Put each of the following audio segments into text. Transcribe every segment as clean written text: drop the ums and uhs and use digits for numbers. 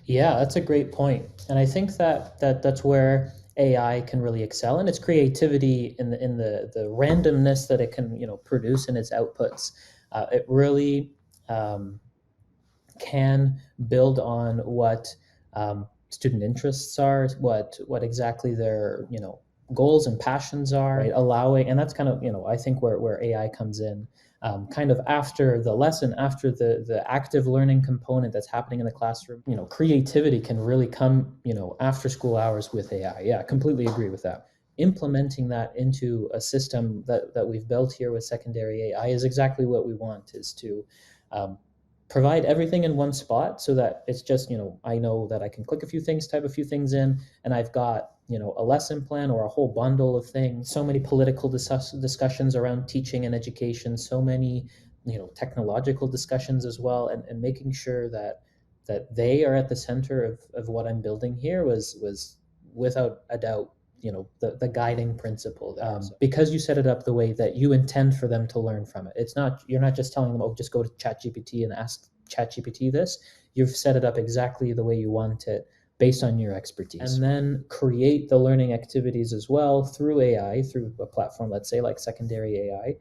Yeah, that's a great point. And I think that's where AI can really excel in its creativity in the randomness that it can, produce in its outputs. It really um, can build on what student interests are, what exactly their goals and passions are, right? Allowing, and that's kind of I think where AI comes in, kind of after the lesson, after the active learning component that's happening in the classroom. Creativity can really come after school hours with AI. Yeah, completely agree with that. Implementing that into a system that we've built here with secondary AI is exactly what we want, is to um, provide everything in one spot so that it's just, I know that I can click a few things, type a few things in, and I've got, a lesson plan or a whole bundle of things. So many political discussions around teaching and education, so many, technological discussions as well, and making sure that they are at the center of what I'm building here was without a doubt the guiding principle there. Because you set it up the way that you intend for them to learn from it. You're not just telling them, oh, just go to ChatGPT and ask ChatGPT this. You've set it up exactly the way you want it based on your expertise. And then create the learning activities as well through AI, through a platform, let's say like secondary AI.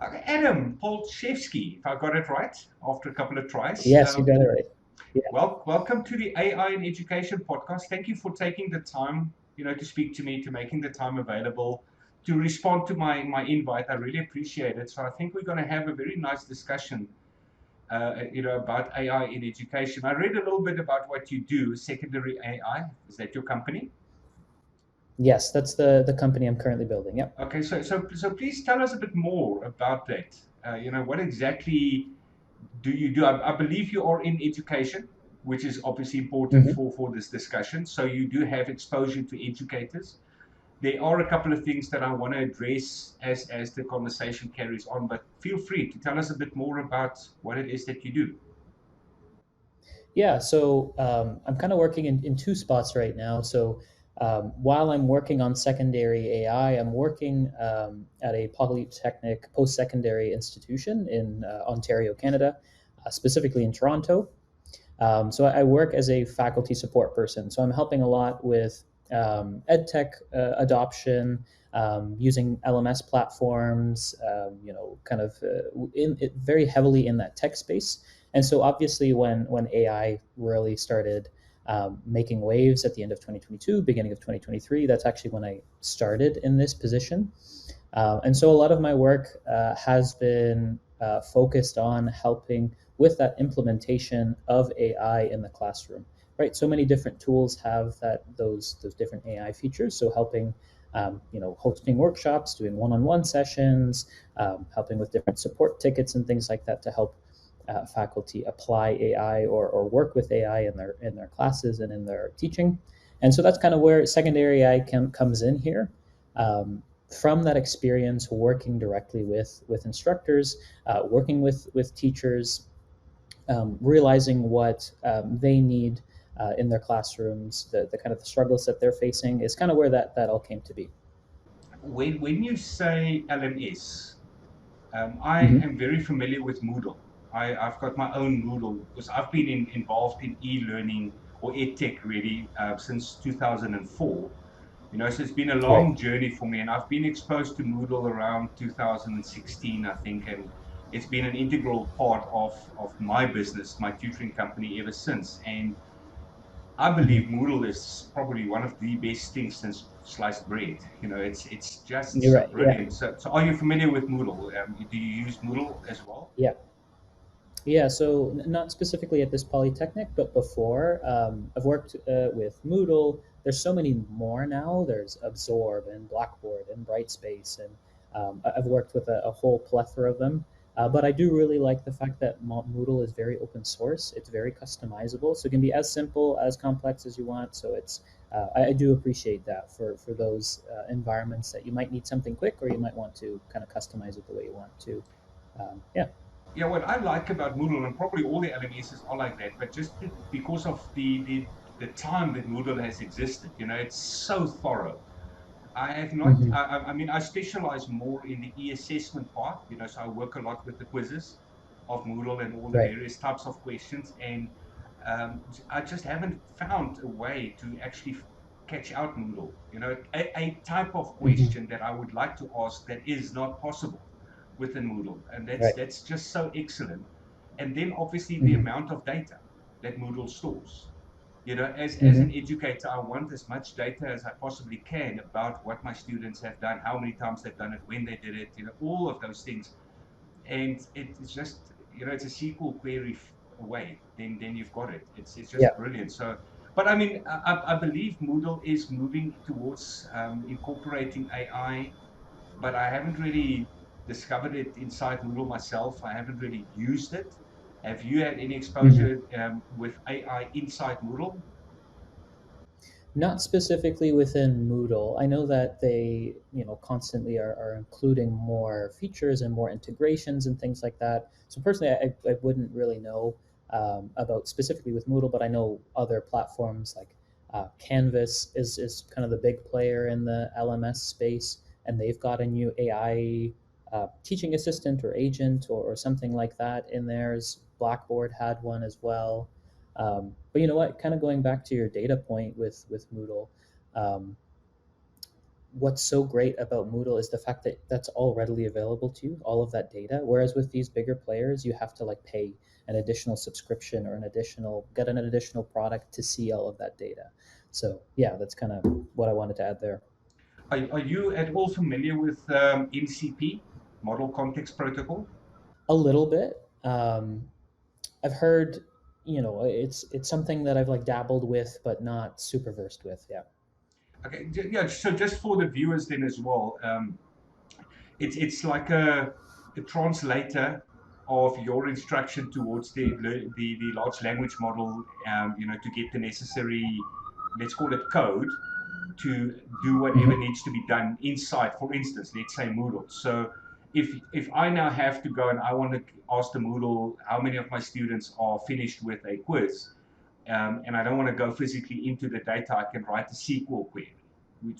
Okay, Adam Palczewski, if I got it right after a couple of tries. Yes, you got it right. Yeah. Welcome to the AI in Education podcast. Thank you for taking the time, to speak to me, to making the time available, to respond to my invite. I really appreciate it. So I think we're going to have a very nice discussion, about AI in education. I read a little bit about what you do, secondary AI. Is that your company? Yes, that's the company I'm currently building. Yep. Okay, so please tell us a bit more about that. What exactly do you do? I believe you are in education, which is obviously important Mhm. for this discussion. So you do have exposure to educators. There are a couple of things that I want to address as the conversation carries on, but feel free to tell us a bit more about what it is that you do. Yeah, so I'm kind of working in two spots right now. So while I'm working on secondary AI, I'm working at a polytechnic post-secondary institution in Ontario, Canada, specifically in Toronto. So I work as a faculty support person. So I'm helping a lot with ed tech adoption, using LMS platforms, kind of very heavily in that tech space. And so obviously when AI really started making waves at the end of 2022, beginning of 2023, that's actually when I started in this position. And so a lot of my work has been focused on helping with that implementation of AI in the classroom. Right, so many different tools have those different AI features. So helping, hosting workshops, doing one-on-one sessions, helping with different support tickets and things like that to help faculty apply AI or work with AI in their classes and in their teaching. And so that's kind of where secondary AI comes in here. Um, from that experience working directly with instructors, working with teachers, realizing what they need in their classrooms, the kind of the struggles that they're facing is kind of where that all came to be. When you say LMS, I Mm-hmm. am very familiar with Moodle. I've got my own Moodle because I've been involved in e-learning or edtech really since 2004. So it's been a Right. long journey for me, and I've been exposed to Moodle around 2016, I think, and it's been an integral part of my business, my tutoring company, ever since. And I believe Mm-hmm. Moodle is probably one of the best things since sliced bread. It's just You're so right. Yeah. brilliant. So are you familiar with Moodle? Do you use Moodle as well? Yeah. Yeah, so not specifically at this polytechnic, but before I've worked with Moodle. There's so many more now. There's Absorb and Blackboard and Brightspace, and I've worked with a whole plethora of them. But I do really like the fact that Moodle is very open source. It's very customizable, so it can be as simple as complex as you want. So I do appreciate that for those environments that you might need something quick, or you might want to kind of customize it the way you want to. Yeah. Yeah, what I like about Moodle, and probably all the LMSs are like that, but just because of the time that Moodle has existed, it's so thorough. I have not. Hmm. I mean, I specialize more in the e-assessment part. So I work a lot with the quizzes. of Moodle and all the Right. various types of questions, and I just haven't found a way to actually catch out Moodle. A type of Hmm. question that I would like to ask that is not possible within Moodle, and that's Right. that's just so excellent. And then obviously the Hmm. amount of data that Moodle stores. As an Hmm. educator, I want as much data as I possibly can about what my students have done, how many times they've done it, when they did it, all of those things. And it's just, it's a SQL query away. Then you've got it. It's Yeah. just brilliant. So, but I mean, I believe Moodle is moving towards incorporating AI, but I haven't really discovered it inside Moodle myself. I haven't really used it. Have you had any Hmm. exposure with AI inside Moodle? Not specifically within Moodle. I know that they, constantly are including more features and more integrations and things like that. So personally, I wouldn't really know about specifically with Moodle, but I know other platforms like Canvas is kind of the big player in the LMS space, and they've got a new AI teaching assistant or agent or something like that in theirs. Blackboard had one as well. But you know what? Kind of going back to your data point with Moodle, um, what's so great about Moodle is the fact that that's all readily available to you, all of that data. Whereas with these bigger players, you have to like pay an additional subscription or get an additional product to see all of that data. So yeah, that's kind of what I wanted to add there. Are you at all familiar with MCP, Model Context Protocol? A little bit. I've heard, it's something that I've like dabbled with, but not super versed with. Yeah. Okay, yeah. So just for the viewers then as well, it's like a translator of your instruction towards the large language model, to get the necessary, let's call it code, to do whatever Hmm. needs to be done inside, for instance, let's say Moodle. So if I now have to go and I want to ask the Moodle how many of my students are finished with a quiz, and I don't want to go physically into the data, I can write a SQL query,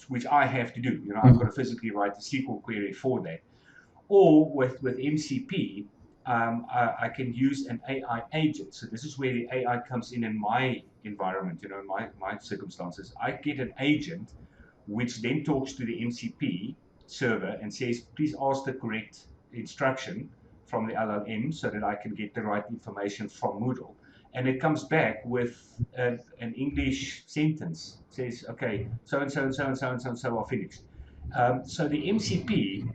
which I have to do. I've got Hmm. to physically write a SQL query for that. Or with MCP, I can use an AI agent. So this is where the AI comes in my environment, my circumstances. I get an agent which then talks to the MCP server and says, please ask the correct instruction from the LLM so that I can get the right information from Moodle. And it comes back with an English sentence. It says, okay, so and so and so and so and so and so are finished. So the MCP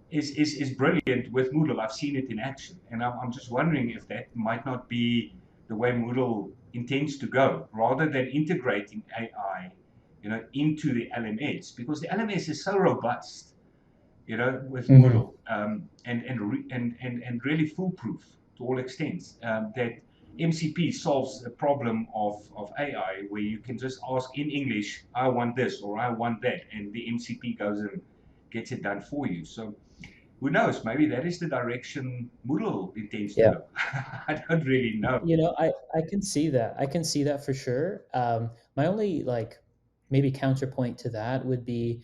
is brilliant with Moodle. I've seen it in action, and I'm just wondering if that might not be the way Moodle intends to go, rather than integrating AI, into the LMS, because the LMS is so robust, with Hmm. Moodle, and really foolproof to all extents, that MCP solves a problem of AI where you can just ask in English, I want this or I want that, and the MCP goes and gets it done for you. So who knows? Maybe that is the direction Moodle intends to Yeah. go. I don't really know. I can see that. I can see that for sure. My only like maybe counterpoint to that would be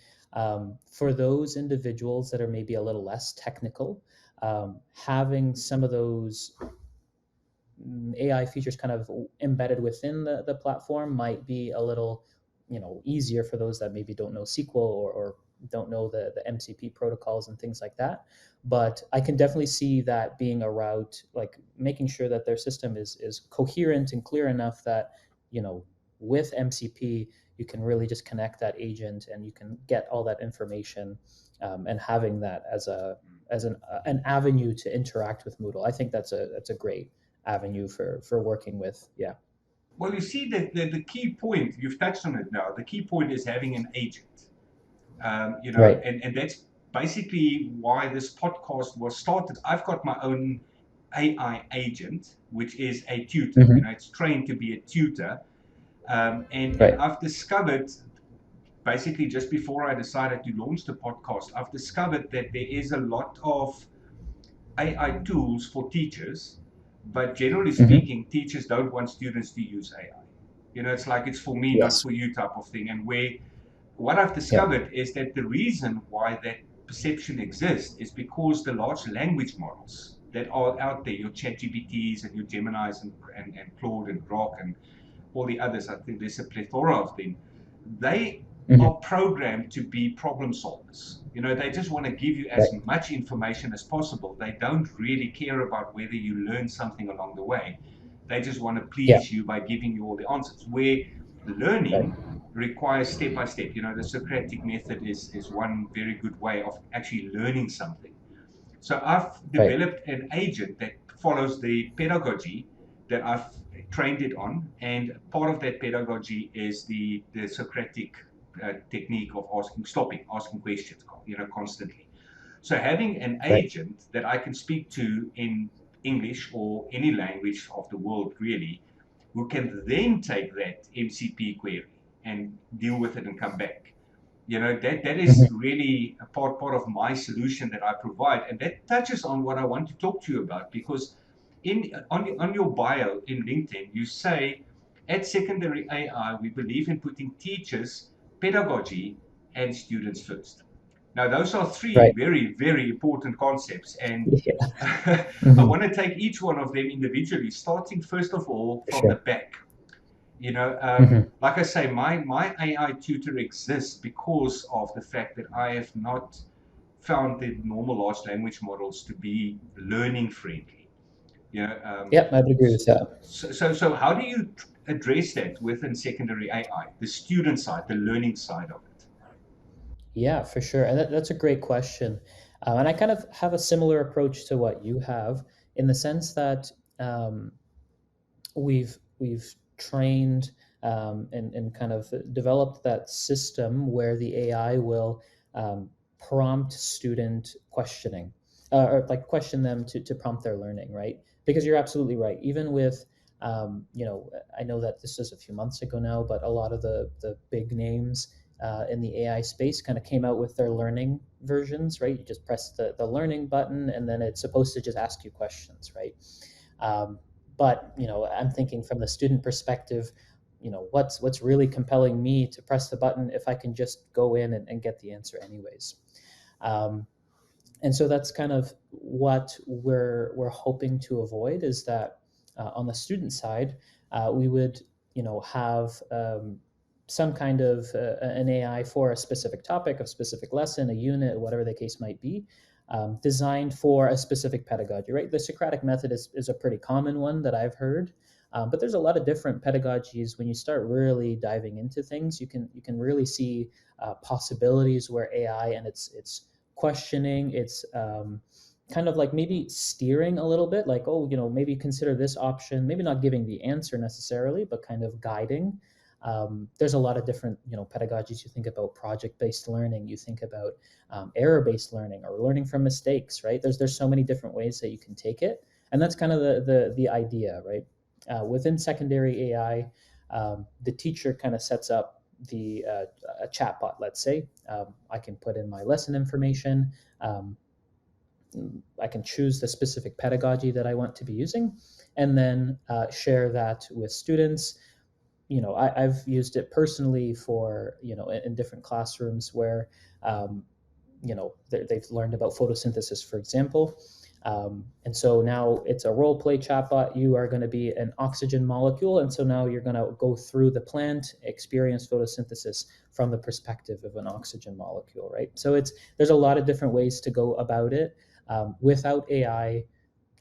for those individuals that are maybe a little less technical, having some of those AI features kind of embedded within the platform might be a little, easier for those that maybe don't know SQL or don't know the MCP protocols and things like that. But I can definitely see that being a route, like making sure that their system is coherent and clear enough that, you know, with MCP, you can really just connect that agent and you can get all that information, and having that as an avenue to interact with Moodle. I think that's a great avenue for working with. Yeah. Well, you see, the key point, you've touched on it now, the key point is having an agent. Right. And that's basically why this podcast was started. I've got my own AI agent, which is a tutor. Hmm. It's trained to be a tutor. And Right. I've discovered, basically just before I decided to launch the podcast, I've discovered that there is a lot of AI tools for teachers, but generally Hmm. speaking, teachers don't want students to use AI. It's like it's for me, not Yes. for you type of thing. And where what I've Yeah. discovered is that the reason why that perception exists is because the large language models that are out there, your ChatGPTs and your Geminis and Claude and Grok and all the others, I think there's a plethora of them, they are programmed to be problem solvers. They just want to give you as Right. much information as possible. They don't really care about whether you learn something along the way. They just want to Yeah. please you by giving you all the answers. Where Right. learning requires step by step. The Socratic method is one very good way of actually learning something. So I've Right. developed an agent that follows the pedagogy that I've trained it on, and part of that pedagogy is the Socratic technique of asking questions, constantly. So having an Right. agent that I can speak to in English or any language of the world really, who can then take that MCP query and deal with it and come back. That is Mhm. really a part of my solution that I provide, and that touches on what I want to talk to you about, because on your bio in LinkedIn you say, at Secondary AI we believe in putting teachers, pedagogy, and students first. Now those are three Right. very, very important concepts, and Yeah. I Hmm. want to take each one of them individually, starting first of all For from the sure. back. Hmm. Like I say, my AI tutor exists because of the fact that I have not found the normal large language models to be learning friendly. You know, um, Yeah, I would agree with that. so how do you address that within secondary AI, the student side, the learning side of it? Yeah, for sure. And that's a great question. And I kind of have a similar approach to what you have in the sense that um, we've trained and kind of developed that system where the AI will prompt student questioning or like question them to prompt their learning, right? Because you're absolutely right. Even with I know that this is a few months ago now, but a lot of the big names in the AI space kind of came out with their learning versions, right? You just press the learning button and then it's supposed to just ask you questions, right? But I'm thinking from the student perspective, what's really compelling me to press the button if I can just go in and get the answer anyways. Um, and so that's kind of what we're hoping to avoid is that on the student side, we would have some kind of an AI for a specific topic, a specific lesson, a unit, whatever the case might be, designed for a specific pedagogy. Right, the Socratic method is a pretty common one that I've heard. But there's a lot of different pedagogies. When you start really diving into things, you can really see possibilities where AI and its questioning, it's kind of like maybe steering a little bit, like, oh, maybe consider this option, maybe not giving the answer necessarily, but kind of guiding. There's a lot of different pedagogies. You think about project-based learning, you think about error-based learning or learning from mistakes, right? There's so many different ways that you can take it, and that's kind of the idea, right? Within secondary AI, the teacher kind of sets up a chatbot, let's say. I can put in my lesson information. Um, I can choose the specific pedagogy that I want to be using, and then share that with students. I've used it personally for in different classrooms where they've learned about photosynthesis, for example. And so now it's a role play chatbot. You are going to be an oxygen molecule. And so now you're going to go through the plant, experience photosynthesis from the perspective of an oxygen molecule, right? So there's a lot of different ways to go about it without AI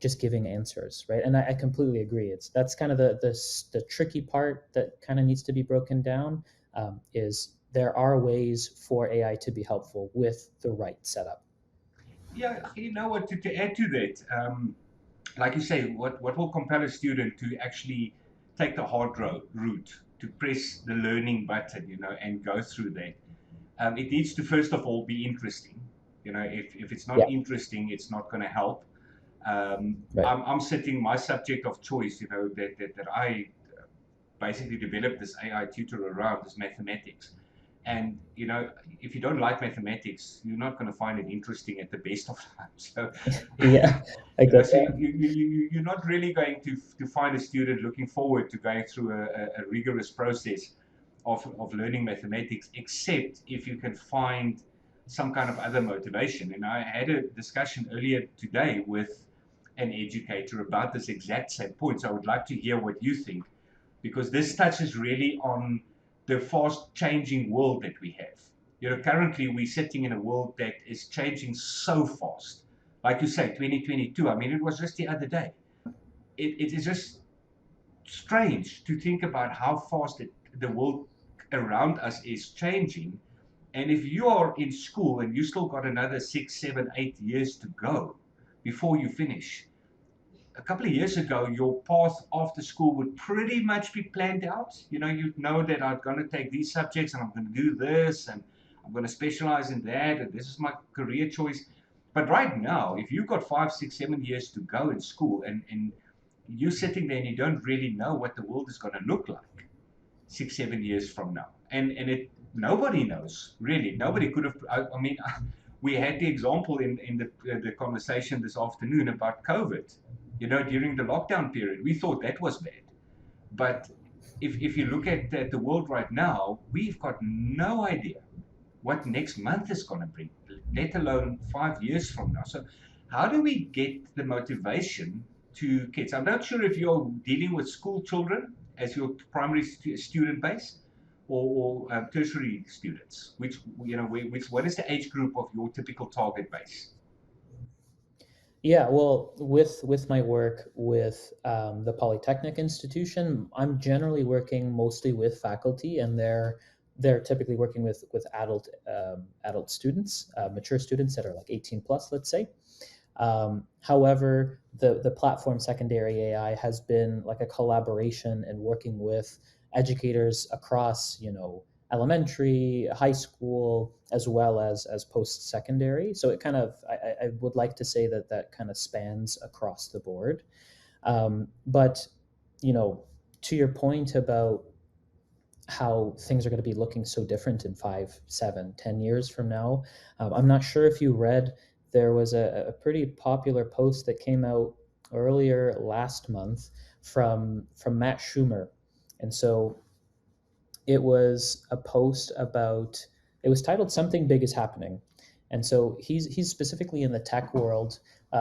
just giving answers, right? And I completely agree. That's kind of the tricky part that kind of needs to be broken down. Is there are ways for AI to be helpful with the right setup. Yeah, you know what, to add to that, like you say, what will compel a student to actually take the hard route, to press the learning button, and go through that? It needs to first of all be interesting. If it's not Yeah, interesting, it's not going to help. right. I'm setting my subject of choice, that I basically developed this AI tutor around is mathematics. And if you don't like mathematics, you're not going to find it interesting at the best of times. So, Yeah, I get so that. you're not really going to find a student looking forward to going through a rigorous process of learning mathematics, except if you can find some kind of other motivation. And I had a discussion earlier today with an educator about this exact same point. So I would like to hear what you think, because this touches really on the fast changing world that we have. Currently we're sitting in a world that is changing so fast. Like you say, 2022, I mean, it was just the other day. It is just strange to think about how fast the world around us is changing. And if you are in school and you still got another 6, 7, 8 years to go before you finish, a couple of years ago, your path after school would pretty much be planned out. You'd know that I'm going to take these subjects and I'm going to do this and I'm going to specialize in that and this is my career choice. But right now, if you've got 5, 6, 7 years to go in school and you're sitting there and you don't really know what the world is going to look like 6, 7 years from now, and nobody knows really. Nobody could have. I mean, we had the example in the conversation this afternoon about COVID. During the lockdown period, we thought that was bad. But if you look at the world right now, we've got no idea what next month is going to bring, let alone 5 years from now. So, how do we get the motivation to kids? I'm not sure if you're dealing with school children as your primary student base, or tertiary students. What is the age group of your typical target base? Yeah, well, with my work with the Polytechnic institution, I'm generally working mostly with faculty, and they're typically working with adult students, mature students that are like 18 plus, let's say. However, the platform Secondary AI has been like a collaboration and working with educators across, elementary, high school, as well as post secondary. So it kind of, I would like to say that that kind of spans across the board. But you know, to your point about how things are going to be looking so different in 5, 7, 10 years from now. I'm not sure if you read, there was a pretty popular post that came out earlier last month from Matt Schumer. And so it was a post about, it was titled "Something Big is Happening." And so he's specifically in the tech world,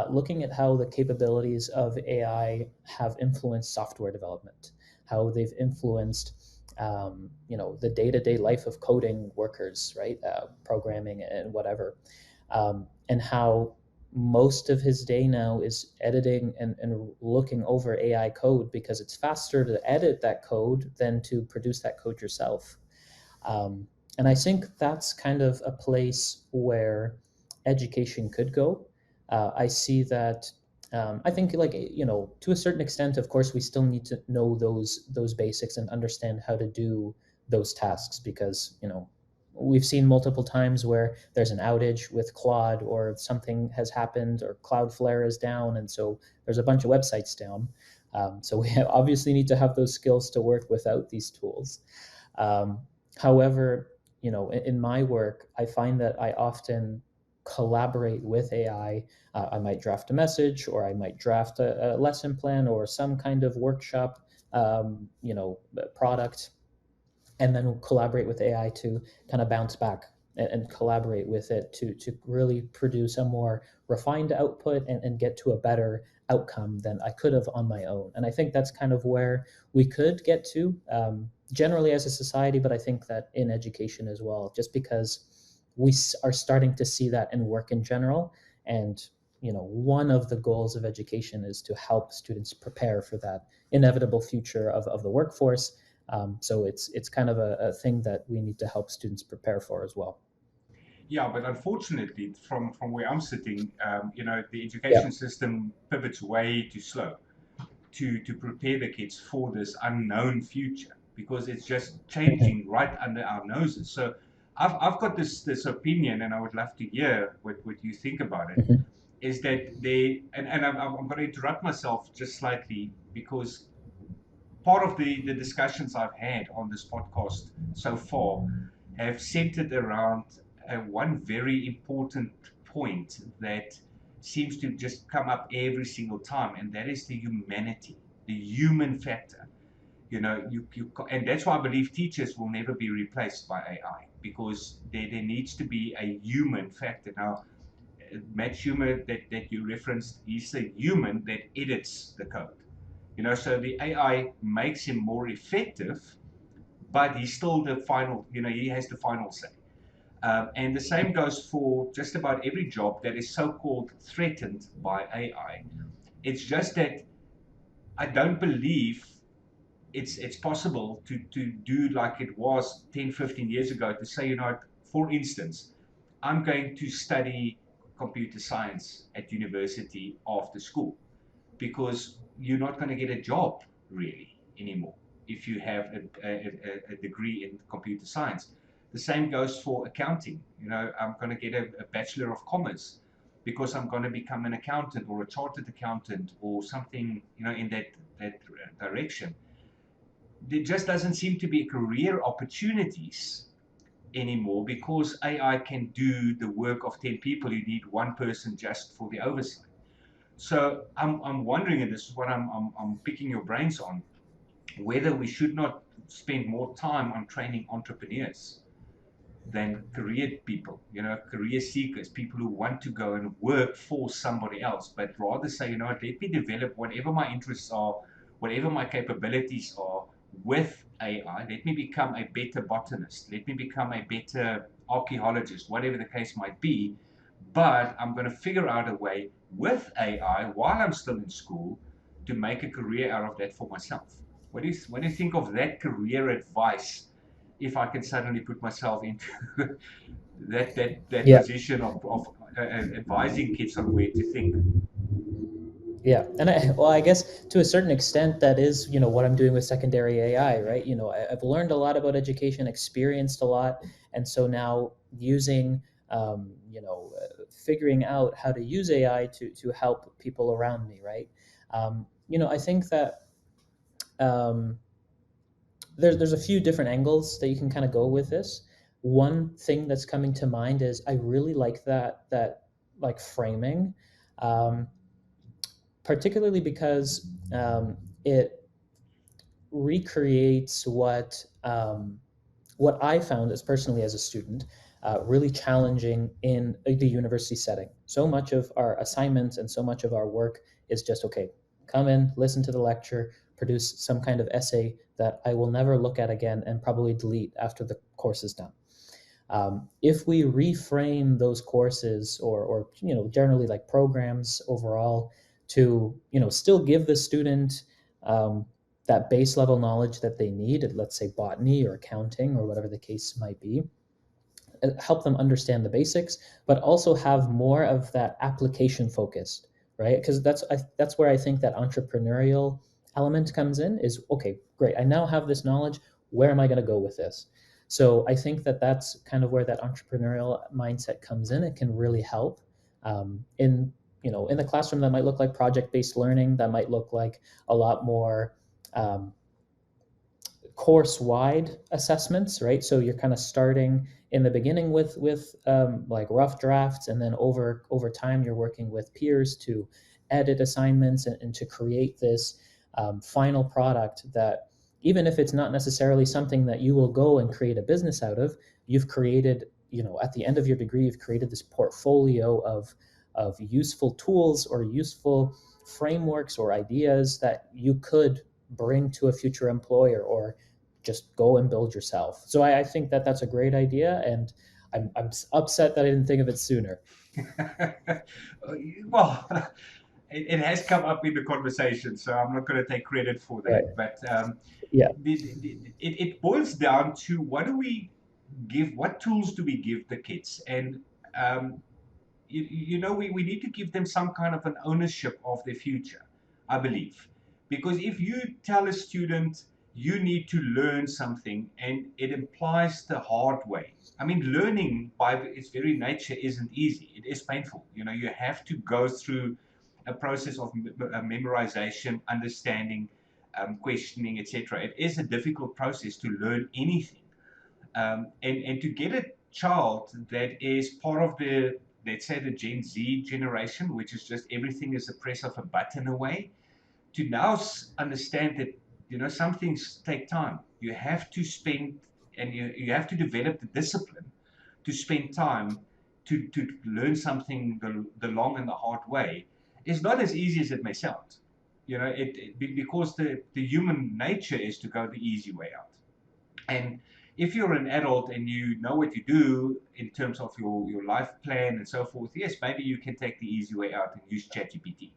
looking at how the capabilities of AI have influenced software development, how they've influenced the day-to-day life of coding workers, right? Programming and whatever, and how most of his day now is editing and looking over AI code because it's faster to edit that code than to produce that code yourself. And I think that's kind of a place where education could go. I see that. I think, like, to a certain extent, of course, we still need to know those basics and understand how to do those tasks because we've seen multiple times where there's an outage with Claude or something has happened or Cloudflare is down, and so there's a bunch of websites down. So we obviously need to have those skills to work without these tools. However, in my work, I find that I often collaborate with AI. I might draft a message, or I might draft a lesson plan or some kind of workshop, product, and then collaborate with AI to kind of bounce back and collaborate with it to really produce a more refined output and get to a better outcome than I could have on my own. And I think that's kind of where we could get to, generally as a society, but I think that in education as well, just because we are starting to see that in work in general. And one of the goals of education is to help students prepare for that inevitable future of the workforce. So it's kind of a thing that we need to help students prepare for as well. Yeah, but unfortunately, from where I'm sitting, the Yeah. education system pivots way too slow to prepare the kids for this unknown future, because it's just Mhm. changing right under our noses. So I've got this opinion, and I would love to hear what you think about it. Mhm. Is that and I'm going to interrupt myself just slightly, because part of the discussions I've had on this podcast so far have centered around one very important point that seems to just come up every single time, and that is the humanity, the human factor. And that's why I believe teachers will never be replaced by AI, because there needs to be a human factor. Now, Matt Schumer that you referenced, he's a human that edits the code. So the AI makes him more effective, but he's still the final, he has the final say. And the same goes for just about every job that is so-called threatened by AI. It's just that I don't believe it's possible to do like it was 10, 15 years ago, to say, for instance, I'm going to study computer science at university after school, because you're not going to get a job really anymore if you have a degree in computer science. The same goes for accounting. I'm going to get a Bachelor of Commerce because I'm going to become an accountant or a chartered accountant or something, in that direction. There just doesn't seem to be career opportunities anymore, because AI can do the work of 10 people. You need one person just for the oversight. So I'm wondering, and this is what I'm picking your brains on, whether we should not spend more time on training entrepreneurs than career people, career seekers, people who want to go and work for somebody else, but rather say, let me develop whatever my interests are, whatever my capabilities are with AI. Let me become a better botanist. Let me become a better archaeologist, whatever the case might be. But I'm going to figure out a way with AI while I'm still in school to make a career out of that for myself. What do you think of that career advice, if I can suddenly put myself into that Yeah. position of advising kids on where to think? Yeah, and I guess to a certain extent that is, what I'm doing with secondary AI, right? I've learned a lot about education, experienced a lot, and so now using, figuring out how to use AI to help people around me, right? I think that um, there's a few different angles that you can kind of go with this. One thing that's coming to mind is I really like that like framing. Um, Particularly because it recreates what I found as personally as a student really challenging in the university setting. So much of our assignments and so much of our work is just okay, come in, listen to the lecture, produce some kind of essay that I will never look at again and probably delete after the course is done. If we reframe those courses or generally like programs overall to still give the student that base level knowledge that they need, let's say botany or accounting or whatever the case might be, help them understand the basics, but also have more of that application focused, right? Because that's where I think that entrepreneurial element comes in. Is okay, great. I now have this knowledge. Where am I going to go with this? So I think that that's kind of where that entrepreneurial mindset comes in. It can really help in the classroom. That might look like project based learning. That might look like a lot more. Course-wide assessments, right? So you're kind of starting in the beginning with like rough drafts, and then over time you're working with peers to edit assignments and to create this final product that, even if it's not necessarily something that you will go and create a business out of, you've created, at the end of your degree, you've created this portfolio of useful tools or useful frameworks or ideas that you could bring to a future employer or just go and build yourself. So I think that that's a great idea, and I'm upset that I didn't think of it sooner. Well, it has come up in the conversation, so I'm not going to take credit for Right. that. But Yeah. it boils down to, what tools do we give the kids? And um, we need to give them some kind of an ownership of their future, I believe. Because if you tell a student you need to learn something and it implies the hard way, I mean, learning by its very nature isn't easy. It is painful. You have to go through a process of memorization, understanding, questioning, etc. It is a difficult process to learn anything. And to get a child that is part of the, let's say, the Gen Z generation, which is just everything is a press of a button away, to now understand that, some things take time. You have to spend, and you have to develop the discipline to spend time to learn something the long and the hard way is not as easy as it may sound. Because the human nature is to go the easy way out. And if you're an adult and you know what you do in terms of your life plan and so forth, yes, maybe you can take the easy way out and use ChatGPT.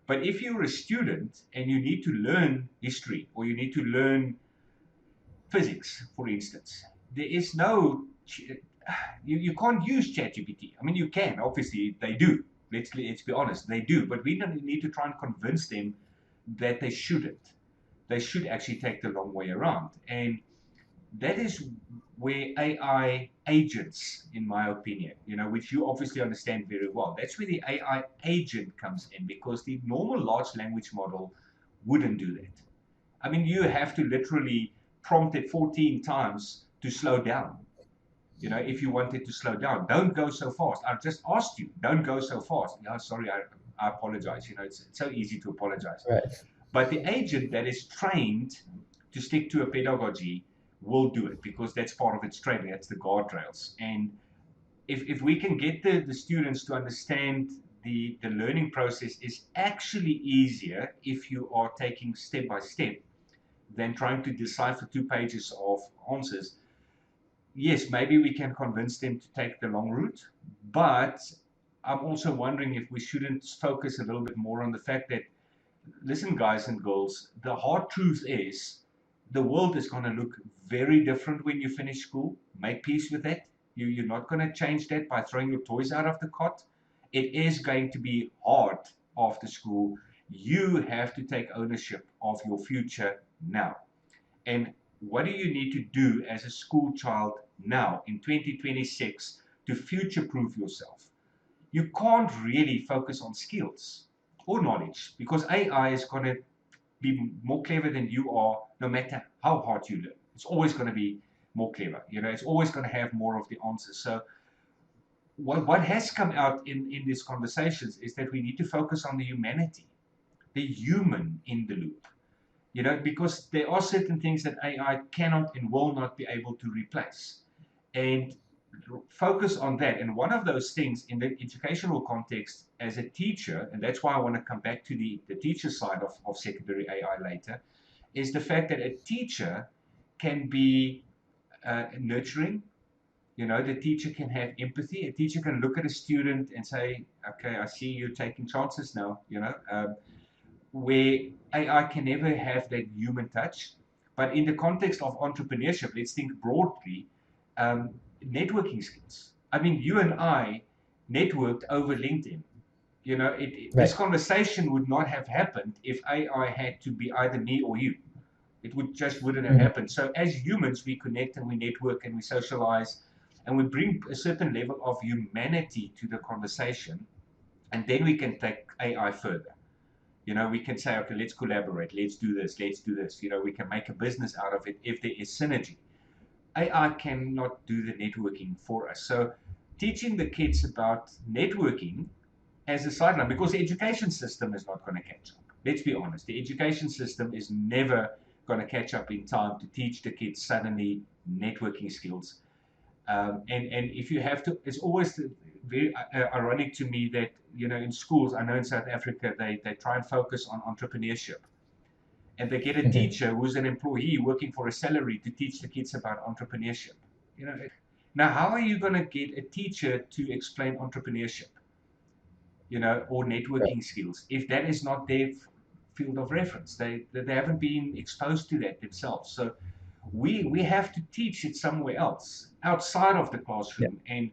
But if you're a student and you need to learn history or you need to learn physics, for instance, there is no, you can't use ChatGPT. I mean, you can, obviously, they do. Let's be honest, they do. But we don't need to try and convince them that they shouldn't. They should actually take the long way around. And that is where AI agents, in my opinion, which you obviously understand very well, that's where the AI agent comes in, because the normal large language model wouldn't do that. I mean, you have to literally prompt it 14 times to slow down. If you want it to slow down, don't go so fast. I've just asked you, don't go so fast. Yeah, sorry, I apologize. It's so easy to apologize. Right. But the agent that is trained to stick to a pedagogy will do it, because that's part of its training. That's the guardrails. And if we can get the students to understand the learning process is actually easier if you are taking step by step than trying to decipher 2 pages of answers, yes, maybe we can convince them to take the long route. But I'm also wondering if we shouldn't focus a little bit more on the fact that, listen, guys and girls, the hard truth is the world is going to look very different when you finish school. Make peace with that. You're not going to change that by throwing your toys out of the cot. It is going to be hard after school. You have to take ownership of your future now. And what do you need to do as a school child now in 2026 to future-proof yourself? You can't really focus on skills or knowledge, because AI is going to be more clever than you are, no matter how hard you learn. It's always going to be more clever. It's always going to have more of the answers. So what has come out in these conversations is that we need to focus on the humanity, the human in the loop. Because there are certain things that AI cannot and will not be able to replace. And focus on that. And one of those things in the educational context as a teacher, and that's why I want to come back to the teacher side of secondary AI later, is the fact that a teacher can be nurturing. The teacher can have empathy. A teacher can look at a student and say, okay, I see you're taking chances now, where AI can never have that human touch. But in the context of entrepreneurship, let's think broadly, networking skills. I mean, you and I networked over LinkedIn. This conversation would not have happened if AI had to be either me or you. It wouldn't have happened. So as humans, we connect and we network and we socialize and we bring a certain level of humanity to the conversation, and then we can take AI further. We can say, okay, let's collaborate, let's do this. We can make a business out of it if there is synergy. AI cannot do the networking for us. So teaching the kids about networking as a sideline, because the education system is not going to catch up. Let's be honest. The education system is never going to catch up in time to teach the kids suddenly networking skills. And if you have to, it's always very ironic to me that, in schools, I know in South Africa, they try and focus on entrepreneurship. And they get a teacher who's an employee working for a salary to teach the kids about entrepreneurship. Now, how are you going to get a teacher to explain entrepreneurship, or networking skills, if that is not their field of reference? They haven't been exposed to that themselves. So we have to teach it somewhere else, outside of the classroom. And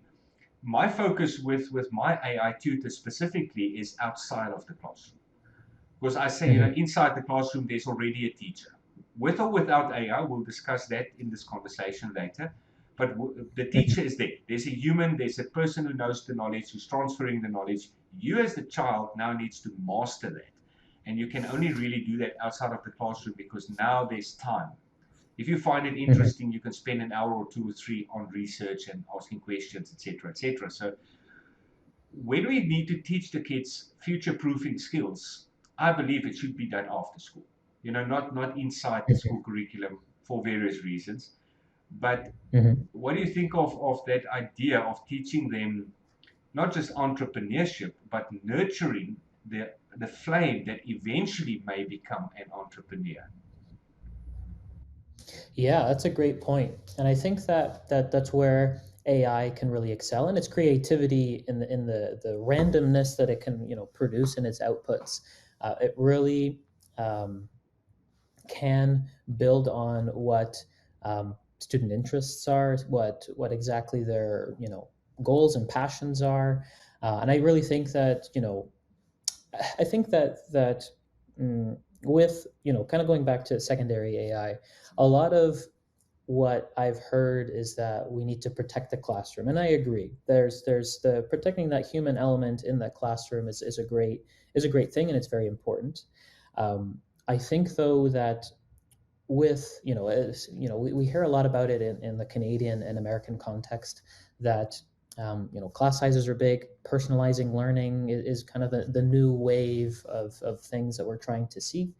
my focus with my AI tutor specifically is outside of the classroom. Because I say, inside the classroom, there's already a teacher. With or without AI, we'll discuss that in this conversation later. But the teacher is there. There's a human, there's a person who knows the knowledge, who's transferring the knowledge. You as the child now needs to master that. And you can only really do that outside of the classroom, because now there's time. If you find it interesting, you can spend an hour or 2 or 3 on research and asking questions, etc., etc. So when we need to teach the kids future-proofing skills, I believe it should be done after school. Not inside the school curriculum for various reasons. But what do you think of that idea of teaching them not just entrepreneurship, but nurturing the flame that eventually may become an entrepreneur. Yeah, that's a great point. And I think that's where AI can really excel, and its creativity in the randomness that it can produce in its outputs. It really um, can build on what student interests are, what exactly their goals and passions are, and I really think that I think that with kind of going back to secondary AI, a lot of what I've heard is that we need to protect the classroom, and I agree. There's the protecting that human element in that classroom is a great thing, and it's very important. I think though that with we hear a lot about it in the Canadian and American context that class sizes are big. Personalizing learning is kind of the new wave of things that we're trying to see,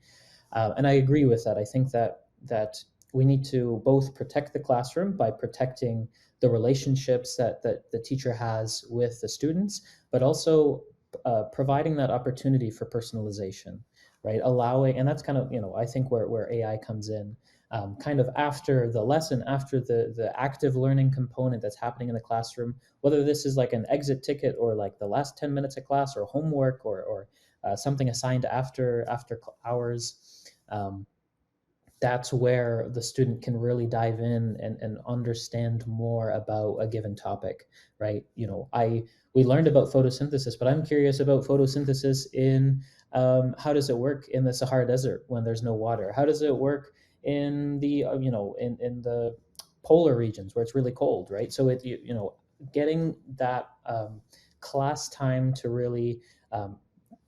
and I agree with that. I think that we need to both protect the classroom by protecting the relationships that the teacher has with the students, but also providing that opportunity for personalization, right? Allowing, and that's kind of I think where AI comes in, kind of after the lesson, after the active learning component that's happening in the classroom, whether this is like an exit ticket or like the last 10 minutes of class or homework or something assigned after hours. That's where the student can really dive in and understand more about a given topic, right? We learned about photosynthesis, but I'm curious about photosynthesis in how does it work in the Sahara Desert when there's no water? How does it work in the in the polar regions where it's really cold, right? So getting that class time to really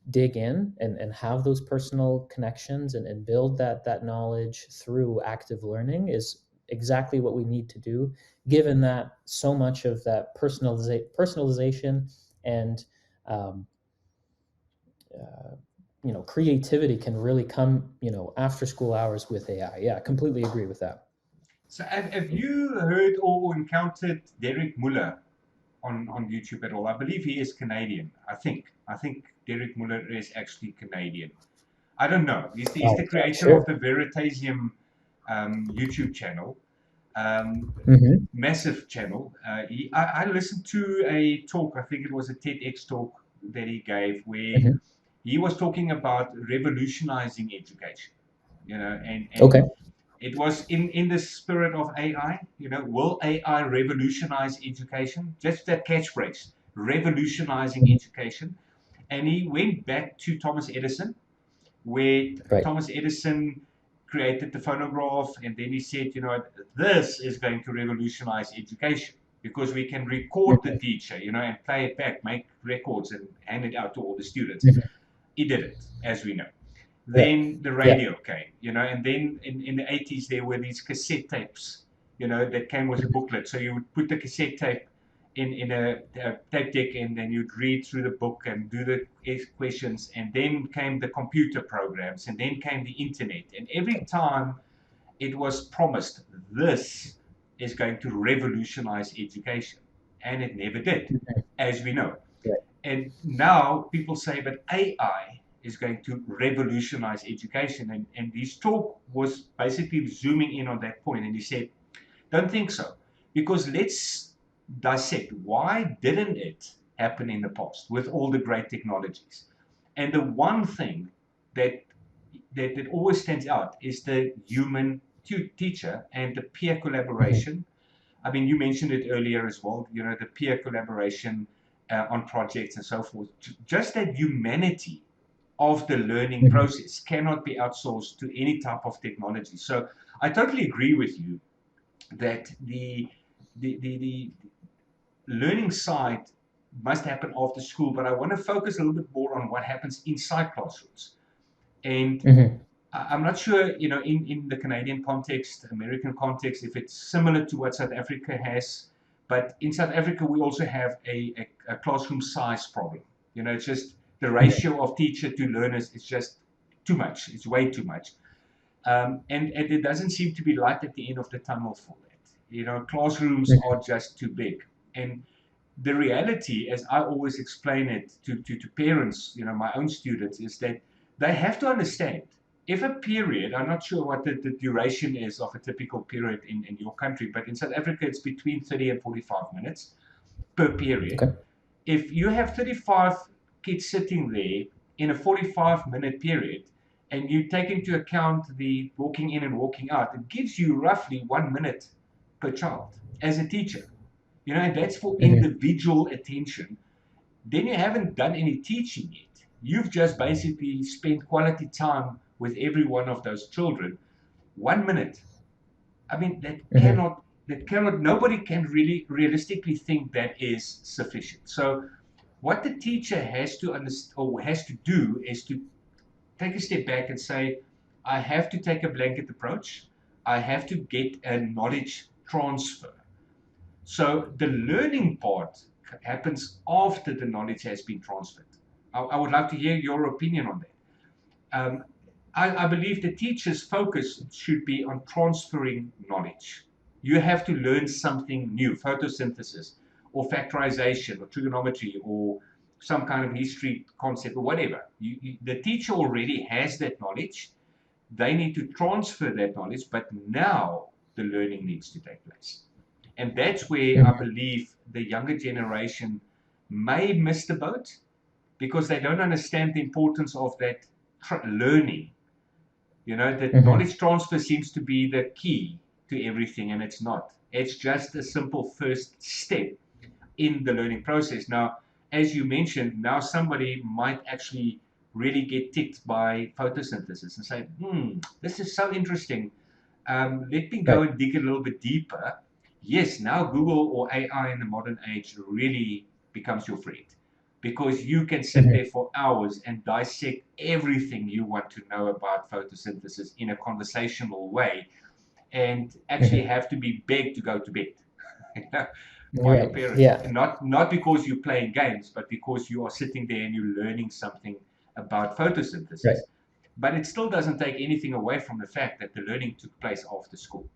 dig in and have those personal connections and build that knowledge through active learning is exactly what we need to do, given that so much of that personalization and um, creativity can really come after school hours with AI. Yeah, completely agree with that. So have you heard or encountered Derek Muller on YouTube at all? I believe he is Canadian. I think Derek Muller is actually Canadian. I don't know. He's Oh, the creator of sure. the Veritasium YouTube channel, Hmm. massive channel. I listened to a talk. I think it was a TEDx talk that he gave where Hmm. he was talking about revolutionizing education. And Okay. it was in the spirit of AI. Will AI revolutionize education? Just that catchphrase, revolutionizing Mhm. education. And he went back to Thomas Edison, where Right. Thomas Edison created the phonograph, and then he said, this is going to revolutionize education because we can record the Mhm. teacher, and play it back, make records, and hand it out to all the students. Mhm. He did it, as we know. Yeah. Then the Yeah. radio came, and then in the 80s, there were these cassette tapes, that came with a Mhm. booklet. So you would put the cassette tape in a tape deck, and then you'd read through the book and do the questions. And then came the computer programs, and then came the internet. And every time it was promised, this is going to revolutionize education. And it never did, Mhm. as we know. Right. And now people say, but AI is going to revolutionize education. And his talk was basically zooming in on that point. And he said, don't think so. Because let's dissect why didn't it happen in the past with all the great technologies? And the one thing that that always stands out is the human teacher and the peer Mhm. collaboration. I mean, you mentioned it earlier as well, the peer collaboration on projects and so forth. Just that humanity of the learning Mhm. process cannot be outsourced to any type of technology. So I totally agree with you that the learning side must happen after school, but I want to focus a little bit more on what happens inside classrooms. And Mhm. I'm not sure, in the Canadian context, American context, if it's similar to what South Africa has. But in South Africa, we also have a classroom size problem. It's just the Mhm. ratio of teacher to learners is just too much. It's way too much. And there doesn't seem to be light at the end of the tunnel for that. Classrooms Mhm. are just too big. And the reality, as I always explain it to parents, my own students, is that they have to understand if a period, I'm not sure what the duration is of a typical period in your country, but in South Africa, it's between 30 and 45 minutes per period. Okay. If you have 35 kids sitting there in a 45-minute period, and you take into account the walking in and walking out, it gives you roughly 1 minute per child as a teacher. And that's for Mm-hmm. individual attention. Then you haven't done any teaching yet. You've just basically spent quality time with every one of those children. 1 minute. I mean, Mm-hmm. nobody can really realistically think that is sufficient. So what the teacher has to understand or has to do is to take a step back and say, I have to take a blanket approach. I have to get a knowledge transfer. So the learning part happens after the knowledge has been transferred. I would like to hear your opinion on that. I believe the teacher's focus should be on transferring knowledge. You have to learn something new, photosynthesis or factorization or trigonometry or some kind of history concept or whatever. The teacher already has that knowledge. They need to transfer that knowledge, but now the learning needs to take place. And that's where I Mm-hmm. believe the younger generation may miss the boat because they don't understand the importance of that learning. That Mm-hmm. knowledge transfer seems to be the key to everything, and it's not. It's just a simple first step in the learning process. Now, as you mentioned, now somebody might actually really get ticked by photosynthesis and say, this is so interesting. Let me go Right. and dig a little bit deeper. Yes, now Google or AI in the modern age really becomes your friend because you can sit Mm-hmm. there for hours and dissect everything you want to know about photosynthesis in a conversational way and actually Mm-hmm. have to be begged to go to bed by your Right. parents. Yeah. And not because you're playing games, but because you are sitting there and you're learning something about Right. photosynthesis. But it still doesn't take anything away from the fact that the learning took place after school.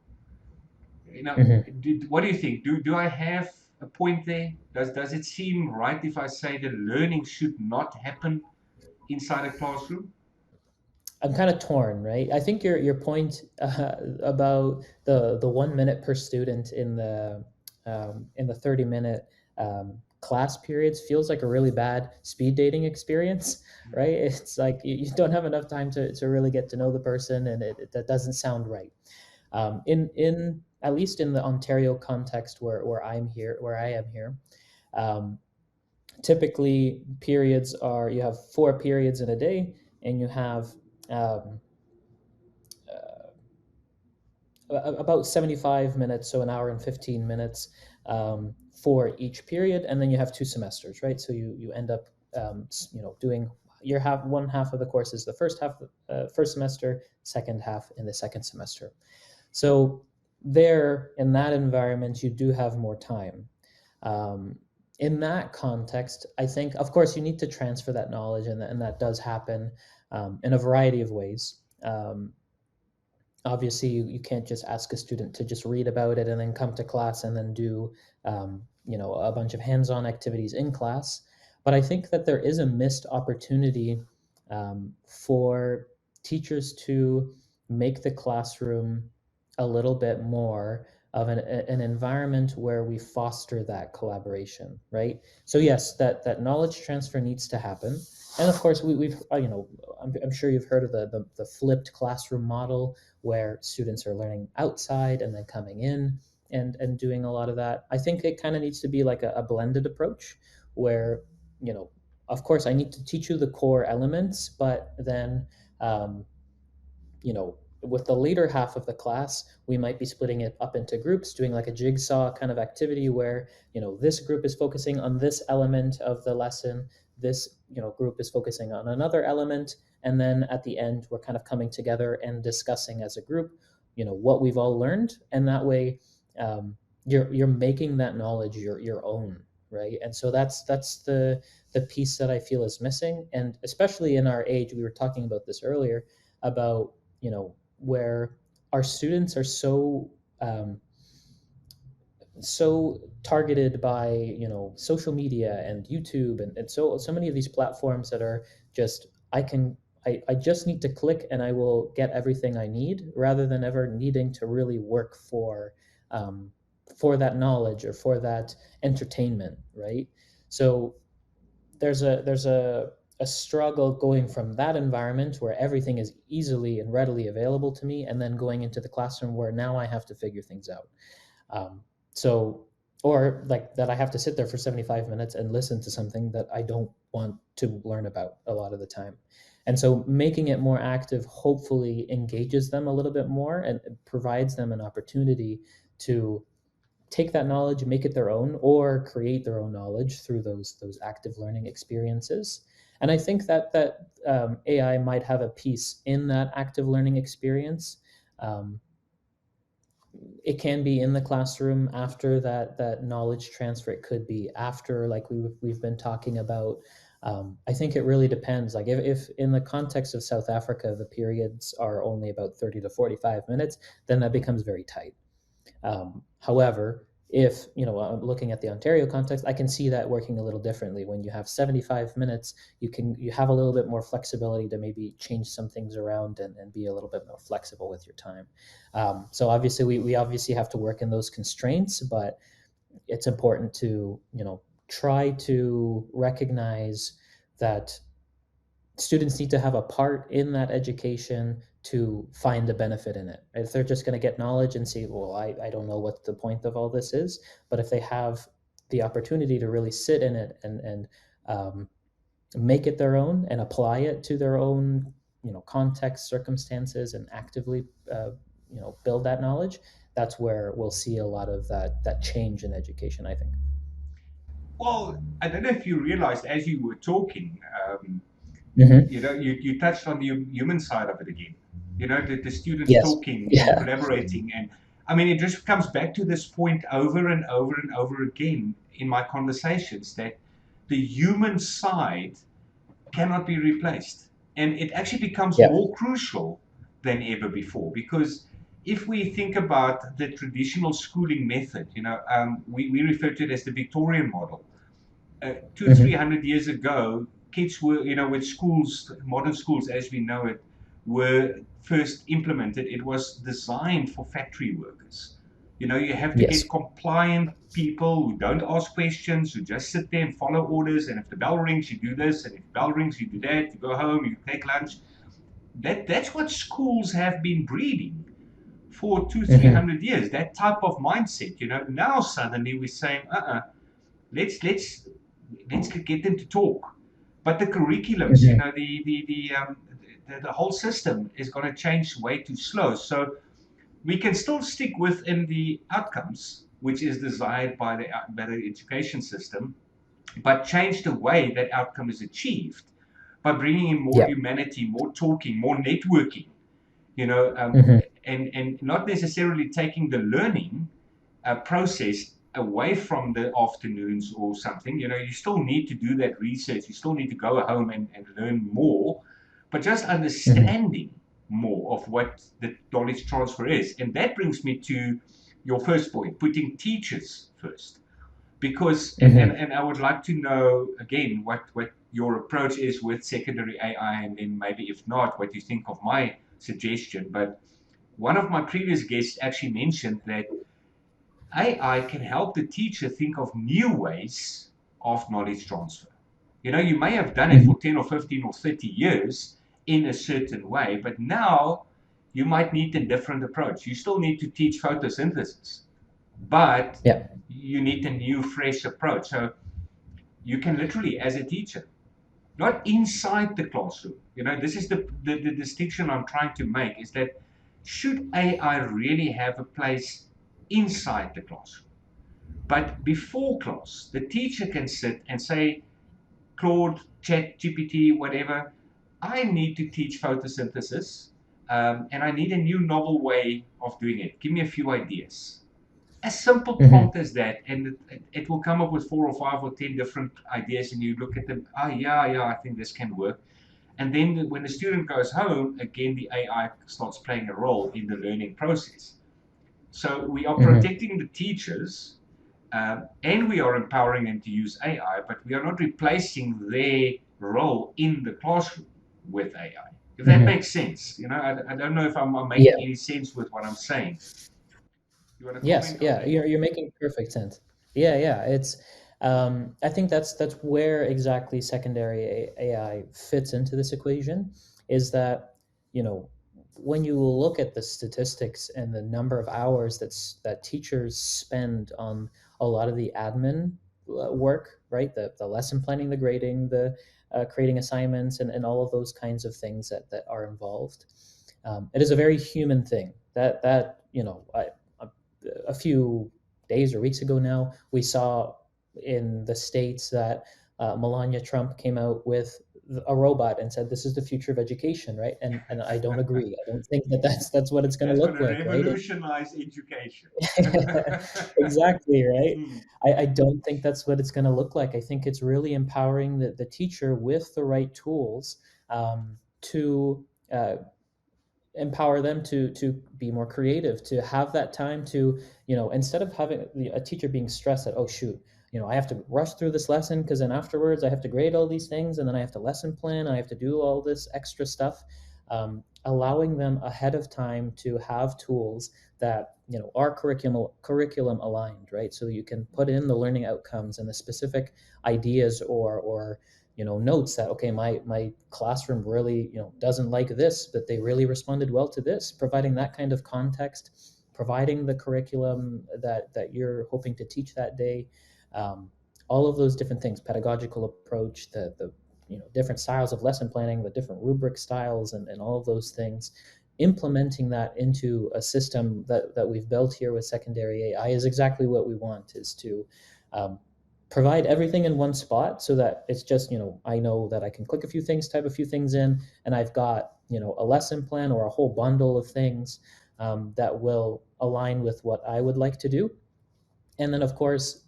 Mm-hmm. What do you think? Do I have a point there? Does it seem right if I say that learning should not happen inside a classroom? I'm kind of torn, right? I think your point about the 1 minute per student in the 30-minute class periods feels like a really bad speed dating experience, right? It's like you don't have enough time to really get to know the person, and that doesn't sound right. In at least in the Ontario context where I am here, um, typically periods are you have 4 periods in a day, and you have um, about 75 minutes, so an hour and 15 minutes for each period, and then you have 2 semesters, right? So you end up doing your half one half of the course is the first semester, second half in the second semester. So there, in that environment, you do have more time. Um, in that context, I think, of course, you need to transfer that knowledge, and that does happen in a variety of ways. Obviously, you can't just ask a student to just read about it and then come to class and then do a bunch of hands-on activities in class. But I think that there is a missed opportunity for teachers to make the classroom a little bit more of an environment where we foster that collaboration, right? So yes, that knowledge transfer needs to happen, and of course we've I'm sure you've heard of the flipped classroom model, where students are learning outside and then coming in and doing a lot of that. I think it kind of needs to be like a blended approach where, you know, of course I need to teach you the core elements, but then, um, with the later half of the class, we might be splitting it up into groups, doing like a jigsaw kind of activity where, this group is focusing on this element of the lesson, this, group is focusing on another element, and then at the end, we're kind of coming together and discussing as a group, what we've all learned, and that way, you're making that knowledge your own, right? And so that's the piece that I feel is missing, and especially in our age, we were talking about this earlier about where our students are so so targeted by social media and YouTube and so many of these platforms that are just I just need to click and I will get everything I need rather than ever needing to really work um, for that knowledge or for that entertainment, right? So there's a struggle going from that environment where everything is easily and readily available to me, and then going into the classroom where now I have to figure things out. Um, so, or like that, I have to sit there for 75 minutes and listen to something that I don't want to learn about a lot of the time. And so, making it more active hopefully engages them a little bit more and provides them an opportunity to take that knowledge, make it their own, or create their own knowledge through those active learning experiences. And I think that AI might have a piece in that active learning experience. Um, it can be in the classroom after that knowledge transfer. It could be after, like we've been talking about. I think it really depends. Like if in the context of South Africa the periods are only about 30 to 45 minutes, then that becomes very tight. However, if I'm looking at the Ontario context, I can see that working a little differently. When you have 75 minutes, you have a little bit more flexibility to maybe change some things around and be a little bit more flexible with your time. So obviously, we obviously have to work in those constraints, but it's important to try to recognize that students need to have a part in that education to find the benefit in it. If they're just going to get knowledge and say, well, I don't know what the point of all this is, but if they have the opportunity to really sit in it and um, make it their own and apply it to their own context, circumstances, and actively build that knowledge, that's where we'll see a lot of that change in education, I think. Well, I don't know if you realized as you were talking, Mm-hmm. you touched on the human side of it again. The students Yes. talking and Yeah. collaborating. And I mean, it just comes back to this point over and over and over again in my conversations that the human side cannot be replaced. And it actually becomes Yeah. more crucial than ever before because if we think about the traditional schooling method, we refer to it as the Victorian model. Two, three Mm-hmm. hundred years ago, kids were, with schools, modern schools as we know it, were first implemented. It was designed for factory workers. You have to Yes. get compliant people who don't ask questions, who just sit there and follow orders. And if the bell rings, you do this. And if the bell rings, you do that. You go home, you take lunch. That's what schools have been breeding for two, three Mm-hmm. hundred years. That type of mindset. Now suddenly we're saying, let's let's let's get them to talk. But the curriculums, Mm-hmm. the whole system is going to change way too slow. So we can still stick within the outcomes, which is desired by the education system, but change the way that outcome is achieved by bringing in more Yeah. humanity, more talking, more networking, you know, um, Mm-hmm. and not necessarily taking the learning process away from the afternoons or something. You still need to do that research. You still need to go home and learn more, but just Mm-hmm. understanding more of what the knowledge transfer is. And that brings me to your first point, putting teachers first. Because, Mm-hmm. and I would like to know again what your approach is with secondary AI, and then maybe if not, what you think of my suggestion. But one of my previous guests actually mentioned that AI can help the teacher think of new ways of knowledge transfer. You may have done it Mm-hmm. for 10 or 15 or 30 years in a certain way, but now you might need a different approach. You still need to teach photosynthesis, but Yeah. you need a new, fresh approach. So you can literally, as a teacher, not inside the classroom. This is the distinction I'm trying to make is that should AI really have a place inside the classroom? But before class, the teacher can sit and say, Claude, Chat, GPT, whatever, I need to teach photosynthesis and I need a new novel way of doing it. Give me a few ideas. A simple Mm-hmm. prompt as that, and it will come up with 4 or 5 or 10 different ideas, and you look at them. Oh, yeah, I think this can work. And then when the student goes home, again, the AI starts playing a role in the learning process. So we are Mm-hmm. protecting the teachers, and we are empowering them to use AI, but we are not replacing their role in the classroom with AI. If that Mhm. makes sense, I don't know if I'm Yeah. making any sense with what I'm saying. You want to Yes. comment on Yeah. that? You're making perfect sense. Yeah. Yeah. I think that's where exactly secondary AI fits into this equation. Is that, you know, when you look at the statistics and the number of hours that teachers spend on a lot of the admin work, right? The lesson planning, the grading, the creating assignments, and all of those kinds of things that are involved. It is a very human thing that a few days or weeks ago now, we saw in the States that Melania Trump came out with a robot and said, "This is the future of education," right? And I don't agree. I don't think that's what it's going to That's going look to like, right? revolutionize education. Exactly, right? Mm. I don't think that's what it's going to look like. I think it's really empowering the teacher with the right tools to empower them to be more creative, to have that time to, instead of having a teacher being stressed that, oh shoot, I have to rush through this lesson because then afterwards I have to grade all these things and then I have to lesson plan, I have to do all this extra stuff. Allowing them ahead of time to have tools that are curriculum aligned, right? So you can put in the learning outcomes and the specific ideas or notes that, okay, my classroom really doesn't like this, but they really responded well to this. Providing that kind of context, providing the curriculum that you're hoping to teach that day, um, all of those different things, pedagogical approach, the different styles of lesson planning, the different rubric styles, and all of those things, implementing that into a system that we've built here with secondary AI is exactly what we want, is to um, provide everything in one spot so that it's just, I know that I can click a few things, type a few things in, and I've got, a lesson plan or a whole bundle of things that will align with what I would like to do. And then, of course,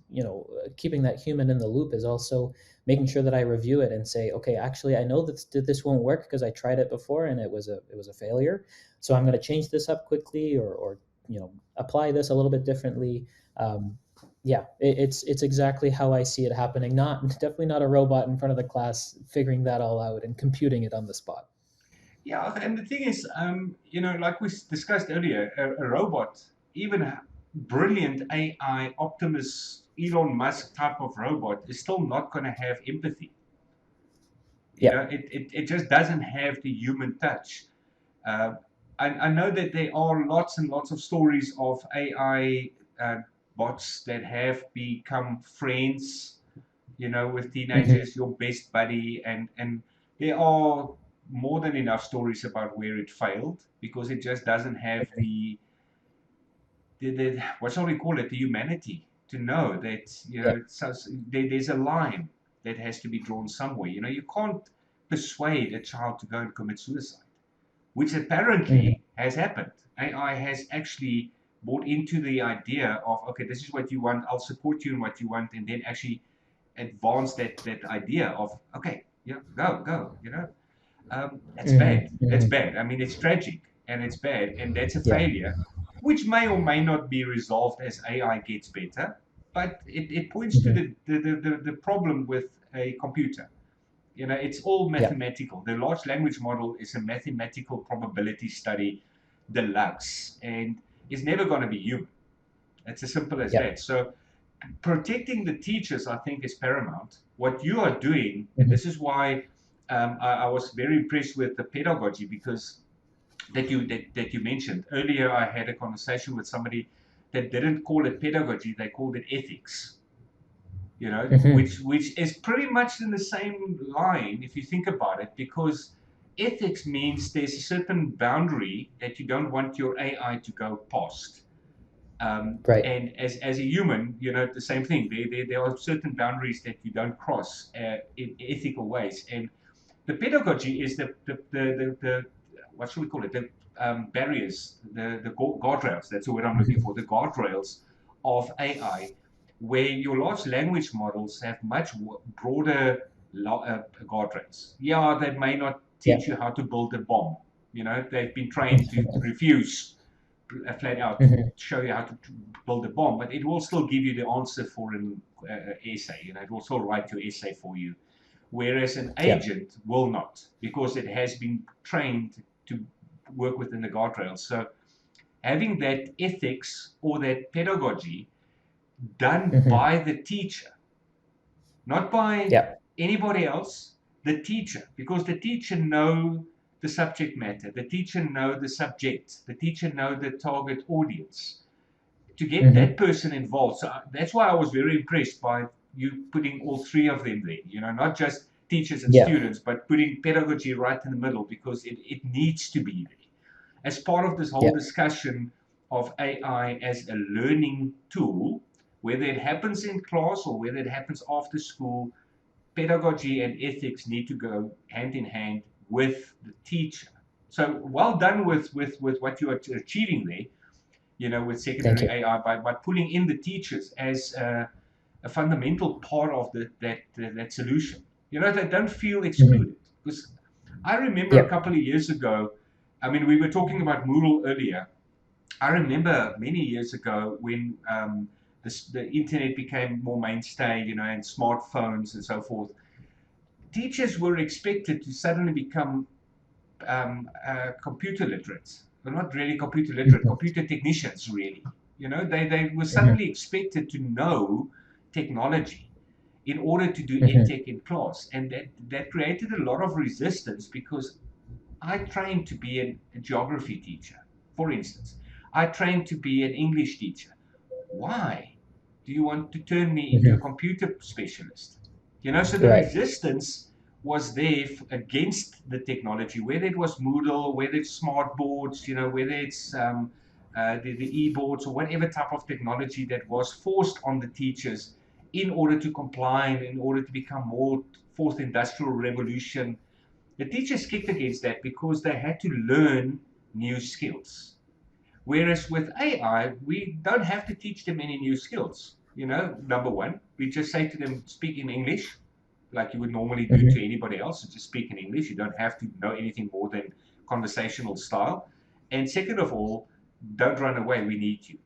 keeping that human in the loop is also making sure that I review it and say, okay, actually, I know that this won't work because I tried it before and it was a failure. So I'm going to change this up quickly, or apply this a little bit differently. Yeah, it's exactly how I see it happening. Not definitely not a robot in front of the class figuring that all out and computing it on the spot. Yeah, and the thing is, like we discussed earlier, a robot, even a brilliant AI, Optimus, Elon Musk type of robot, is still not going to have empathy. Yeah. It just doesn't have the human touch. Uh, I know that there are lots and lots of stories of AI bots that have become friends, with Hmm. teenagers, your best buddy, and there are more than enough stories about where it failed because it just doesn't have the what shall we call it, the humanity to know that Yeah. there's a line that has to be drawn somewhere. You can't persuade a child to go and commit suicide, which Hmm. apparently has happened. AI has actually bought into the idea of, okay, this is what you want, I'll support you in what you want, and then actually advance that idea of, okay, go. That's Hmm. bad. That's Hmm. bad. I mean, it's tragic and it's bad, and that's a Yeah. failure, which may or may not be resolved as AI gets better. But it points to Hmm. the problem with a computer. It's all Yeah. mathematical. The large language model is a mathematical probability study deluxe, and it's never going to be human. It's as simple as Yeah. that. So protecting the teachers, I think, is paramount. What you are doing, and Hmm. this is why I was very impressed with the pedagogy, because that you mentioned earlier. I had a conversation with somebody that didn't call it pedagogy; they called it ethics. Hmm. Which is pretty much in the same line if you think about it, because ethics means there's a certain boundary that you don't want your AI to go past. Right. And as a human, the same thing. There are certain boundaries that you don't cross in ethical ways. And the pedagogy is the what should we call it? The barriers, the guardrails. That's the word I'm looking Hmm. for. The guardrails of AI, where your large language models have much broader guardrails. Yeah, they may not Yeah. teach you how to build a bomb. They've been trained to refuse flat out Mhm. show you how to build a bomb, but it will still give you the answer for an essay. It will still write your essay for you. Whereas an Yeah. agent will not, because it has been trained to work within the guardrails. So having that ethics or that pedagogy done Mhm. by the teacher, not by Yeah. anybody else, the teacher, because the teacher know the subject matter, the teacher know the subject, the teacher know the target audience. To get that Mhm. person involved, so that's why I was very impressed by you putting all three of them there. Not just teachers and Yeah. students, but putting pedagogy right in the middle, because it needs to be there as part of this whole Yeah. discussion of AI as a learning tool, whether it happens in class or whether it happens after school. Pedagogy and ethics need to go hand in hand with the teacher. So well done with what you are achieving there, with Thank secondary you. AI by pulling in the teachers as a fundamental part of that solution. They don't feel Mhm. excluded. Because I remember a Yeah. couple of years ago, I mean, we were talking about Moodle earlier. I remember many years ago when the internet became more mainstay, and smartphones and so forth. Teachers were expected to suddenly become computer literate. Well, not really computer literate, Mhm. computer technicians, really. They were Mhm. suddenly expected to know technology in order to do Mhm. edtech in class. And that created a lot of resistance, because I trained to be a geography teacher, for instance. I trained to be an English teacher. Why do you want to turn me into a Mhm. computer specialist? So the Right. resistance was there against the technology, whether it was Moodle, whether it's smart boards, whether it's the e-boards or whatever type of technology that was forced on the teachers in order to comply and in order to become more fourth industrial revolution. The teachers kicked against that because they had to learn new skills. Whereas with AI, we don't have to teach them any new skills. Number one, we just say to them, speak in English, like you would normally do Mhm. to anybody else. So just speak in English. You don't have to know anything more than conversational style. And second of all, don't run away. We need you.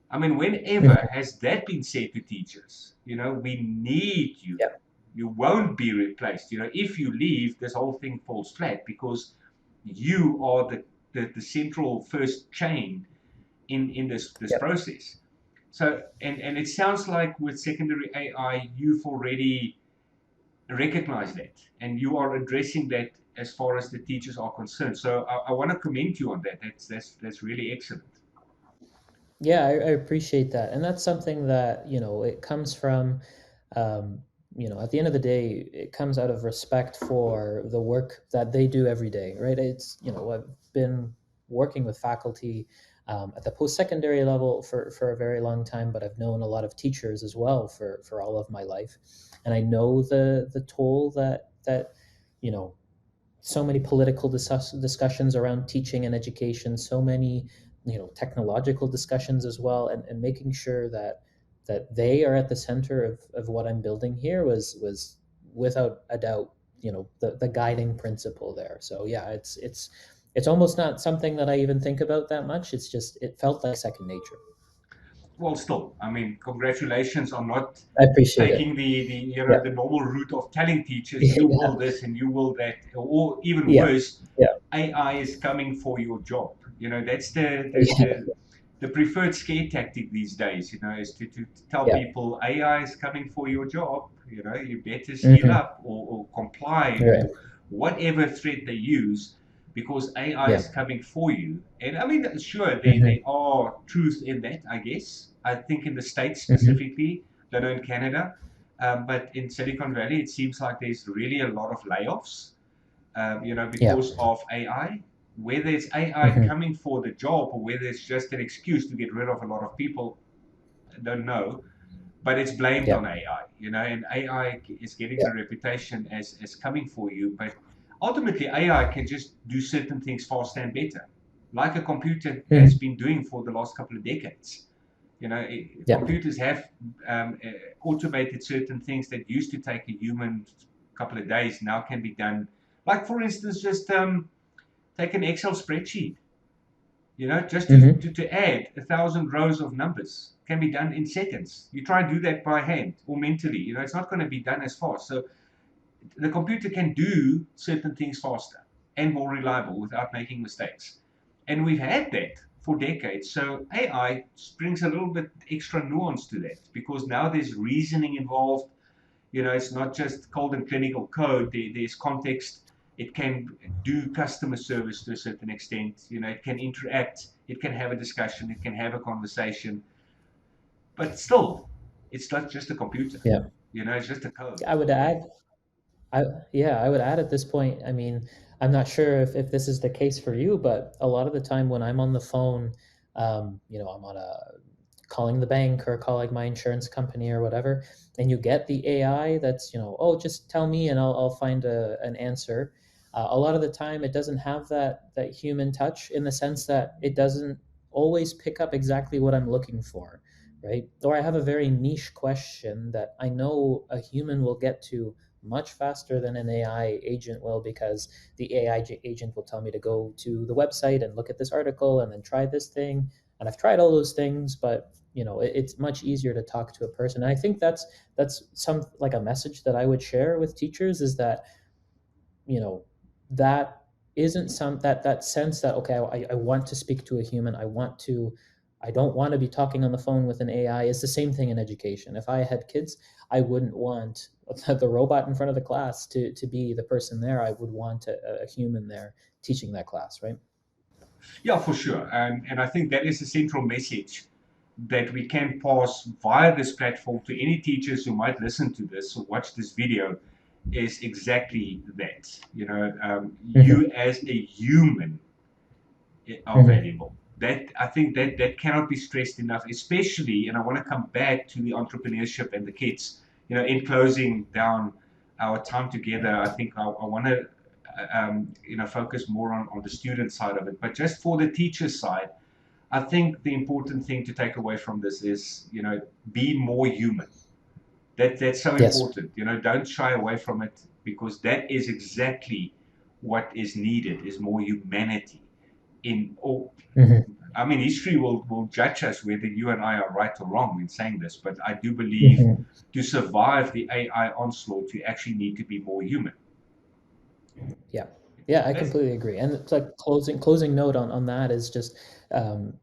I mean, whenever Mhm. has that been said to teachers? We need you. Yeah. You won't be replaced. If you leave, this whole thing falls flat, because you are the central first chain in this Yeah. process. So, and it sounds like with secondary AI, you've already recognized that, and you are addressing that as far as the teachers are concerned. So I want to commend you on that. That's really excellent. Yeah, I appreciate that, and that's something that it comes from. Um, at the end of the day, it comes out of respect for the work that they do every day, right? It's I've been working with faculty at the post-secondary level for a very long time, but I've known a lot of teachers as well for all of my life, and I know the toll that you know so many political discussions around teaching and education, so many technological discussions as well, and making sure that they are at the center of what I'm building here was without a doubt the guiding principle there. So yeah, it's almost not something that I even think about that much. It's just it felt like second nature. Well, still, I mean, congratulations on not I appreciate it. taking the Yeah. the normal route of telling teachers you will this and you will that, or even Yeah. worse, Yeah. AI is coming for your job. That's the the Yeah. the, the preferred scare tactic these days. Is to tell Yeah. people AI is coming for your job. You better seal Hmm. up or comply Right. or whatever threat they use, because AI Yeah. is coming for you. And I mean, sure, there Hmm. are truth in that, I guess. I think in the States Hmm. specifically, don't know in Canada, but in Silicon Valley, it seems like there's really a lot of layoffs, Yeah. because of AI. Whether it's AI Hmm. coming for the job or whether it's just an excuse to get rid of a lot of people, I don't know. But it's blamed Yeah. on AI, and AI is getting Yeah. the reputation as coming for you. But ultimately, AI can just do certain things faster and better, like a computer has Mhm. been doing for the last couple of decades. Yeah. Computers have automated certain things that used to take a human couple of days, now can be done. Like, for instance, just take an Excel spreadsheet. Just to, Hmm. to, to add 1,000 rows of numbers can be done in seconds. You try and do that by hand or mentally, it's not going to be done as fast. So the computer can do certain things faster and more reliable without making mistakes. And we've had that for decades. So AI brings a little bit extra nuance to that because now there's reasoning involved. It's not just cold and clinical code. There's context. It can do customer service to a certain extent. It can interact. It can have a discussion. It can have a conversation. But still, it's not just a computer. Yeah. It's just a code. I would add, I would add at this point, I mean, I'm not sure if this is the case for you, but a lot of the time when I'm on the phone, I'm on a calling the bank or calling my insurance company or whatever, and you get the AI that's, oh, just tell me and I'll find an answer. A lot of the time, it doesn't have that human touch in the sense that it doesn't always pick up exactly what I'm looking for, right? Or I have a very niche question that I know a human will get to much faster than an AI agent will because the AI agent will tell me to go to the website and look at this article and then try this thing. And I've tried all those things, but it's much easier to talk to a person. And I think that's some like a message that I would share with teachers is that you know that isn't some that sense that okay, I want to speak to a human. I don't want to be talking on the phone with an AI. It's the same thing in education. If I had kids, I wouldn't want the robot in front of the class to be the person there. I would want a human there teaching that class, right? Yeah, for sure. And I think that is the central message that we can pass via this platform to any teachers who might listen to this or watch this video is exactly that. Hmm. You as a human are Hmm. valuable. That I think that cannot be stressed enough, especially, and I want to come back to the entrepreneurship and the kids. In closing down our time together, I think I want to focus more on the student side of it. But just for the teacher side, I think the important thing to take away from this is, be more human. That's so Yes. important. Don't shy away from it because that is exactly what is needed is more humanity in all. Hmm. I mean, history will judge us whether you and I are right or wrong in saying this, but I do believe Hmm. to survive the AI onslaught, you actually need to be more human. Yeah. Yeah, I That's completely agree. And it's like closing note on that is just um,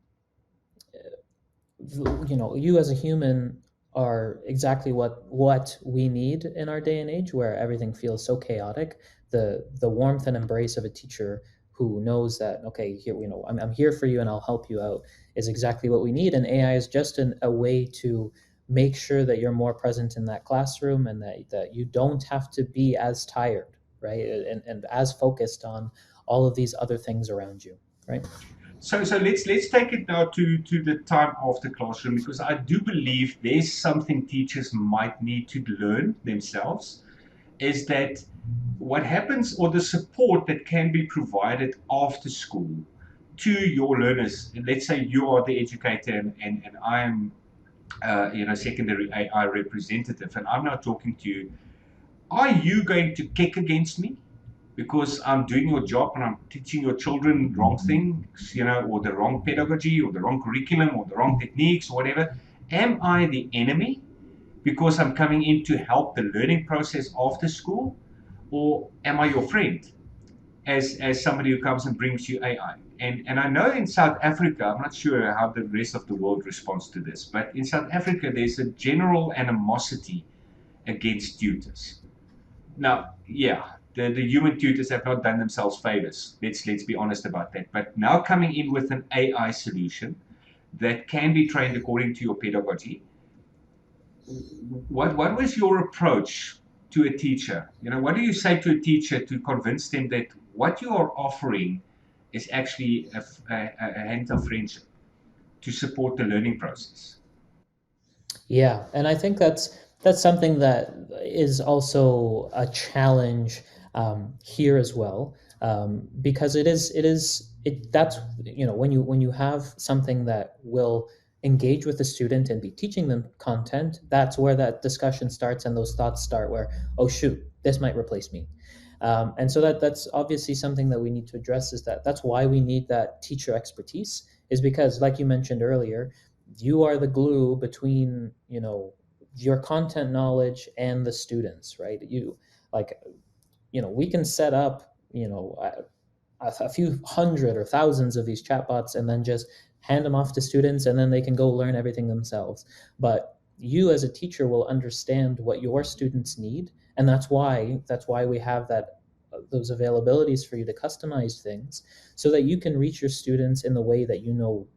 you as a human are exactly what we need in our day and age where everything feels so chaotic. The warmth and embrace of a teacher who knows that okay, here I'm here for you and I'll help you out is exactly what we need. And AI is just a way to make sure that you're more present in that classroom and that you don't have to be as tired, right? And as focused on all of these other things around you, right? so let's take it now to the time after classroom because I do believe there's something teachers might need to learn themselves is that what happens or the support that can be provided after school to your learners. And let's say you are the educator and I'm secondary AI representative, and I'm now talking to you. Are you going to kick against me because I'm doing your job and I'm teaching your children wrong things, or the wrong pedagogy, or the wrong curriculum, or the wrong techniques, or whatever? Am I the enemy because I'm coming in to help the learning process after school, or am I your friend? As somebody who comes and brings you AI. And I know in South Africa, I'm not sure how the rest of the world responds to this, but in South Africa, there's a general animosity against tutors. Now, yeah, the human tutors have not done themselves favors. Let's be honest about that. But now coming in with an AI solution that can be trained according to your pedagogy, what was your approach to a teacher? What do you say to a teacher to convince them that what you are offering is actually a hint of friendship to support the learning process? Yeah, and I think that's something that is also a challenge here as well, because it that's when you have something that will engage with the student and be teaching them content, that's where that discussion starts and those thoughts start. Where oh shoot, this might replace me, And so that's obviously something that we need to address, is that's why we need that teacher expertise, is because, like you mentioned earlier, you are the glue between, your content knowledge and the students, right? Like, we can set up, a few hundred or thousands of these chatbots and then just hand them off to students, and then they can go learn everything themselves. But you as a teacher will understand what your students need, and that's why we have those availabilities for you to customize things, so that you can reach your students in the way that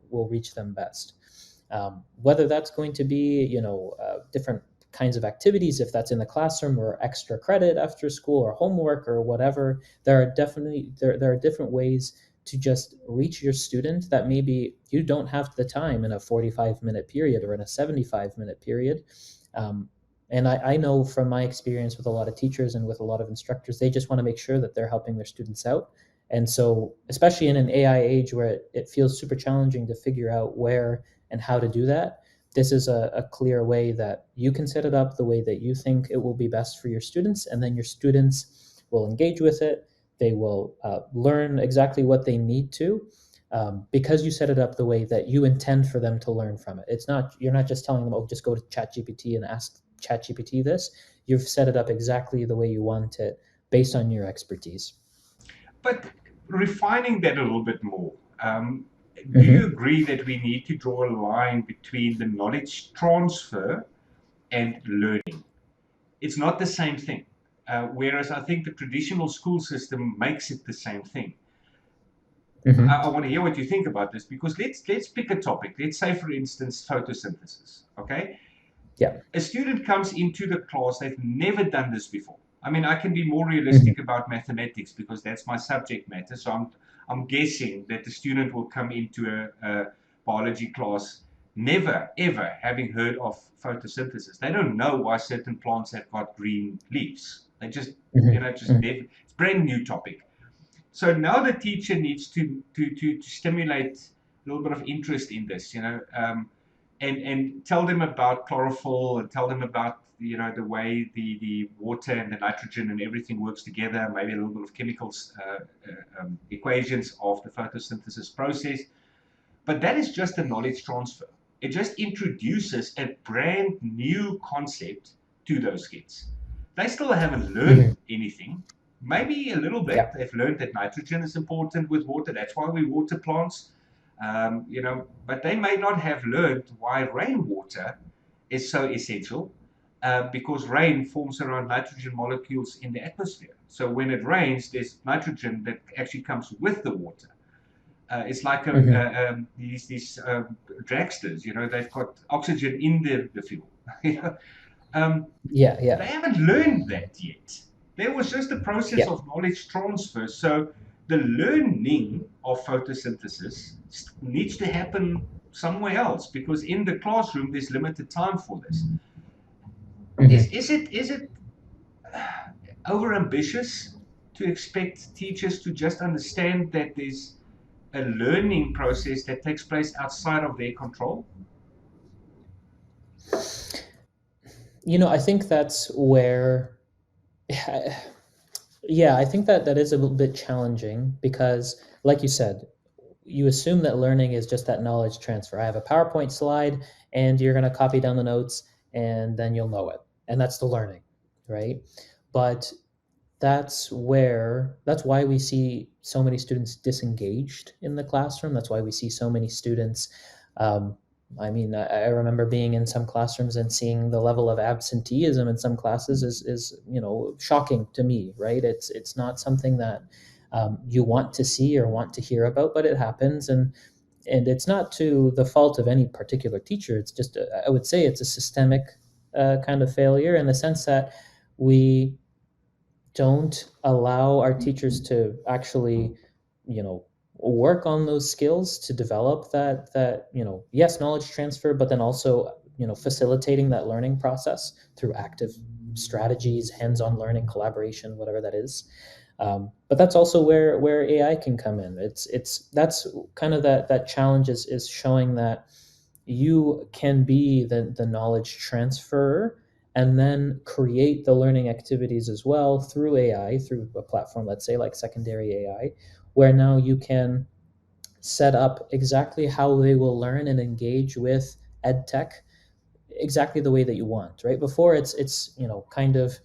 will reach them best. Whether that's going to be, different kinds of activities, if that's in the classroom, or extra credit after school, or homework, or whatever, there are different ways to just reach your student that maybe you don't have the time in a 45-minute period or in a 75-minute period. And I know from my experience with a lot of teachers and with a lot of instructors, they just want to make sure that they're helping their students out. And so, especially in an AI age where it feels super challenging to figure out where and how to do that, this is a clear way that you can set it up the way that you think it will be best for your students, and then your students will engage with it. They will learn exactly what they need to, because you set it up the way that you intend for them to learn from it. You're not just telling them, oh, just go to ChatGPT and ask ChatGPT this. You've set it up exactly the way you want it, based on your expertise. But refining that a little bit more, do you agree that we need to draw a line between the knowledge transfer and learning? It's not the same thing. Whereas I think the traditional school system makes it the same thing. I want to hear what you think about this, because let's pick a topic. Let's say, for instance, photosynthesis. Okay, Yeah. a student comes into the class, they've never done this before. I mean, I can be more realistic about mathematics because that's my subject matter. So I'm guessing that the student will come into a biology class never, ever having heard of photosynthesis. They don't know why certain plants have got green leaves. They just, never, it's a brand new topic. So now the teacher needs to stimulate a little bit of interest in this, and tell them about chlorophyll, and tell them about the way the water and the nitrogen and everything works together, maybe a little bit of chemicals, equations of the photosynthesis process. But that is just a knowledge transfer. It just introduces a brand new concept to those kids. They still haven't learned anything. Maybe a little bit. Yeah. They've learned that nitrogen is important with water. That's why we water plants. But they may not have learned why rainwater is so essential, because rain forms around nitrogen molecules in the atmosphere. So when it rains, there's nitrogen that actually comes with the water. It's like these dragsters, they've got oxygen in the fuel. Yeah. They haven't learned that yet. There was just a process of knowledge transfer. So the learning of photosynthesis needs to happen somewhere else, because in the classroom there's limited time for this. Is it overambitious to expect teachers to just understand that there's a learning process that takes place outside of their control? I think that's where, yeah, I think that is a little bit challenging, because, like you said, you assume that learning is just that knowledge transfer. I have a PowerPoint slide, and you're going to copy down the notes, and then you'll know it. And that's the learning, right? But that's why we see so many students disengaged in the classroom. That's why we see so many students. I remember being in some classrooms and seeing the level of absenteeism in some classes is shocking to me, right? It's not something that you want to see or want to hear about, but it happens, and it's not to the fault of any particular teacher. It's just I would say it's a systemic kind of failure, in the sense that we don't allow our teachers to actually, work on those skills, to develop that yes, knowledge transfer, but then also, facilitating that learning process through active strategies, hands-on learning, collaboration, whatever that is. But that's also where AI can come in. That's kind of that challenge, is showing that you can be the knowledge transferer, and then create the learning activities as well through AI, through a platform, let's say like Secondary AI, where now you can set up exactly how they will learn and engage with ed tech exactly the way that you want, right? Before it's kind of,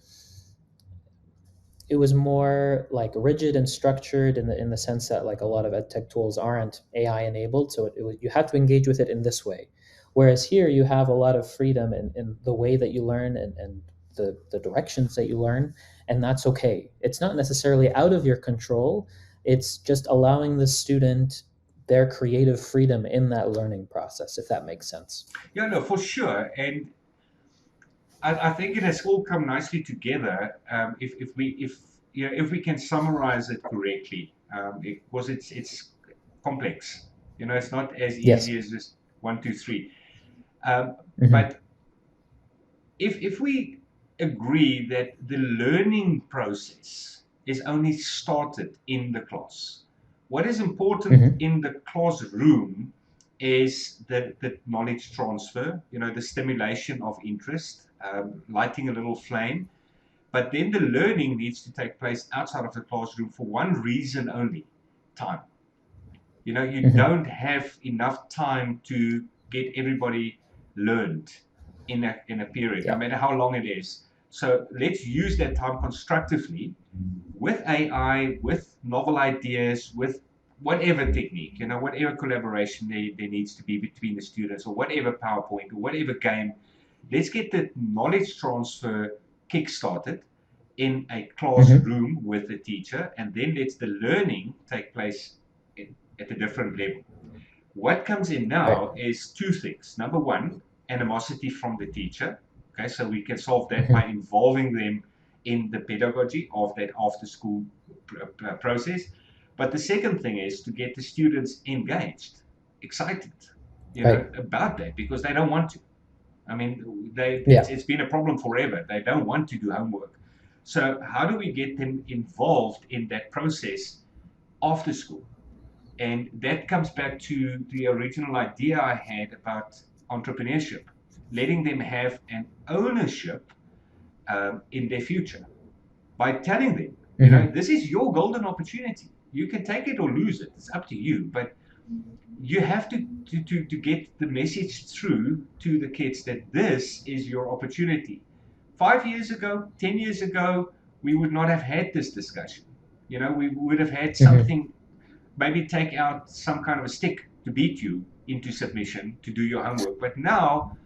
it was more like rigid and structured in the sense that like a lot of ed tech tools aren't AI enabled, so you have to engage with it in this way. Whereas here you have a lot of freedom in the way that you learn and the directions that you learn, and that's okay. It's not necessarily out of your control. It's just allowing the student their creative freedom in that learning process, if that makes sense. Yeah, no, for sure. And I think it has all come nicely together. If we can summarize it correctly, because it's complex. It's not as Yes. easy as just one, two, three. Um, Mm-hmm. but if we agree that the learning process is only started in the class, what is important Mm-hmm. in the classroom is the knowledge transfer, the stimulation of interest, lighting a little flame. But then the learning needs to take place outside of the classroom for one reason only: time. You Mm-hmm. don't have enough time to get everybody learned in a period, no Yeah. matter how long it is. So let's use that time constructively with AI, with novel ideas, with whatever technique, whatever collaboration there needs to be between the students, or whatever PowerPoint, or whatever game. Let's get the knowledge transfer kick-started in a Mm-hmm. classroom with the teacher, and then let's the learning take place at a different level. What comes in Right. now is two things. Number one, animosity from the teacher. Okay, so we can solve that by Mm-hmm. involving them in the pedagogy of that after school process. But the second thing is to get the students engaged, excited, Right. about that, because they don't want to. I mean, Yeah. it's been a problem forever. They don't want to do homework. So how do we get them involved in that process after school? And that comes back to the original idea I had about entrepreneurship, letting them have an ownership in their future by telling them, Mm-hmm. this is your golden opportunity. You can take it or lose it. It's up to you. But you have to get the message through to the kids that this is your opportunity. 5 years ago, 10 years ago, we would not have had this discussion. We would have had Mm-hmm. something, maybe take out some kind of a stick to beat you into submission to do your homework. But now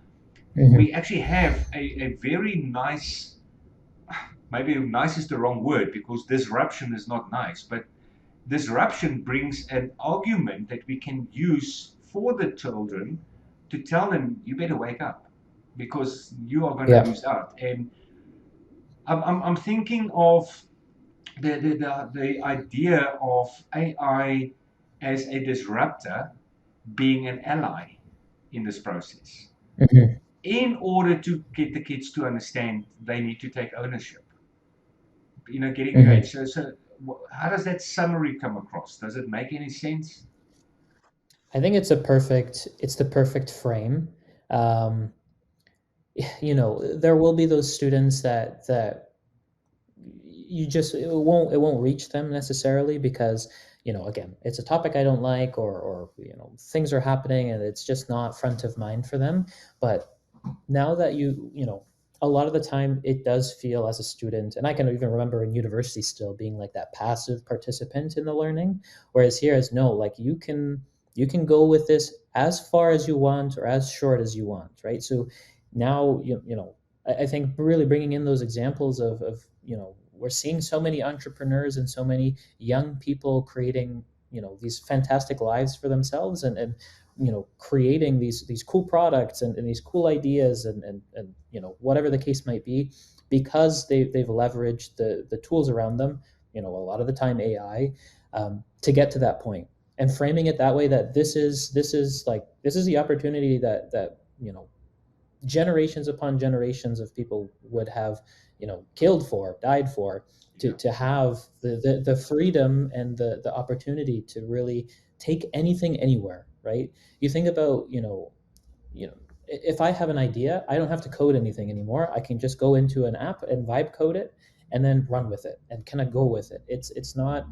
we Mm-hmm. actually have a very nice, maybe nice is the wrong word, because disruption is not nice, but disruption brings an argument that we can use for the children to tell them, you better wake up because you are going to Yeah. lose out. And I'm thinking of the idea of AI as a disruptor being an ally in this process. Mm-hmm. In order to get the kids to understand, they need to take ownership, get engaged. Mm-hmm. So how does that summary come across? Does it make any sense? I think it's the perfect frame. Um, there will be those students that you just it won't reach them necessarily because again it's a topic I don't like, or things are happening and it's just not front of mind for them. But now that a lot of the time it does feel as a student, and I can even remember in university still being like that passive participant in the learning, whereas here is no, like you can go with this as far as you want or as short as you want, right? So now I think really bringing in those examples of we're seeing so many entrepreneurs and so many young people creating these fantastic lives for themselves, and creating these cool products and these cool ideas, and whatever the case might be, because they've leveraged the tools around them, a lot of the time AI, to get to that point, and framing it that way, that this is the opportunity that generations upon generations of people would have killed for, died for, to Yeah. to have the freedom and the opportunity to really take anything anywhere, right? You think about you know if I have an idea, I don't have to code anything anymore. I can just go into an app and vibe code it and then run with it and kind of go with it. It's not,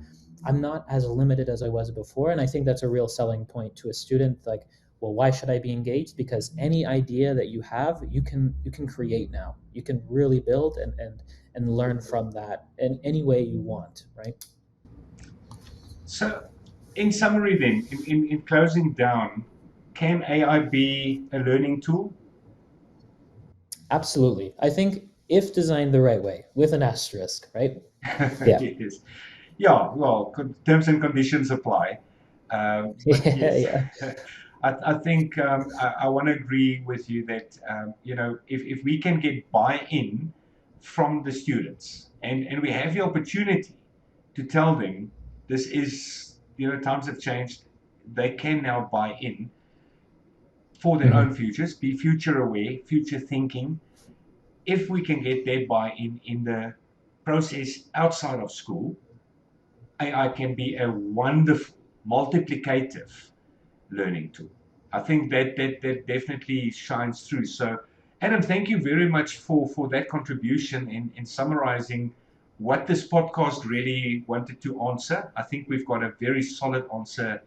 I'm not as limited as I was before. And I think that's a real selling point to a student. Like, well, why should I be engaged? Because any idea that you have, you can create now. You can really build and learn from that in any way you want, right? So, in summary, then, in closing down, can AI be a learning tool? Absolutely. I think if designed the right way, with an asterisk, right? Yeah. Yes. Yeah, well, terms and conditions apply. But Yeah, yes, yeah. I think I want to agree with you that, if we can get buy-in from the students, and we have the opportunity to tell them this is, times have changed, they can now buy in for their own Hmm. futures, be future aware, future thinking. If we can get their buy-in in the process outside of school, AI can be a wonderful multiplicative learning tool. I think that definitely shines through. So, Adam, thank you very much for that contribution in summarizing what this podcast really wanted to answer. I think we've got a very solid answer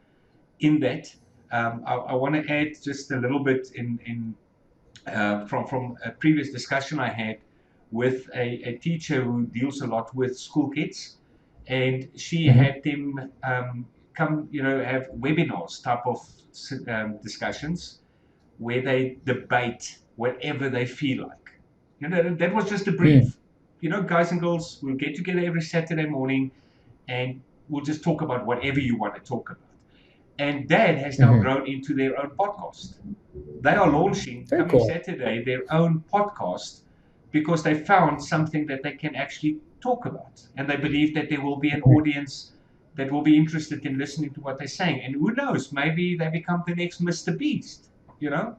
in that. I want to add just a little bit from a previous discussion I had with a teacher who deals a lot with school kids, and she Hmm. had them come, have webinars type of discussions where they debate whatever they feel like. That was just a Mm. brief. Guys and girls, we'll get together every Saturday morning and we'll just talk about whatever you want to talk about. And that has now Hmm. grown into their own podcast. They are launching Very coming cool. Saturday their own podcast because they found something that they can actually talk about. And they believe that there will be an audience that will be interested in listening to what they're saying. And who knows, maybe they become the next Mr. Beast, you know,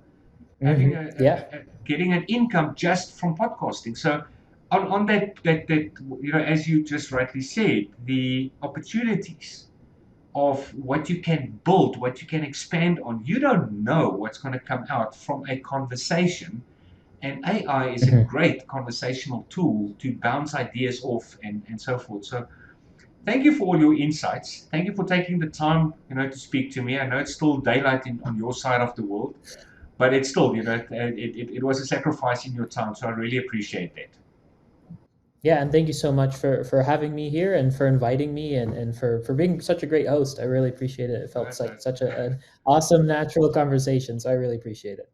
having Yeah. getting an income just from podcasting. So on that, as you just rightly said, the opportunities of what you can build, what you can expand on. You don't know what's going to come out from a conversation. And AI is a Hmm. great conversational tool to bounce ideas off and so forth. So thank you for all your insights. Thank you for taking the time, to speak to me. I know it's still daylight on your side of the world, but it's still, it was a sacrifice in your time. So I really appreciate that. Yeah, and thank you so much for having me here and for inviting me and for being such a great host. I really appreciate it. It felt So like such an awesome natural conversation. So I really appreciate it.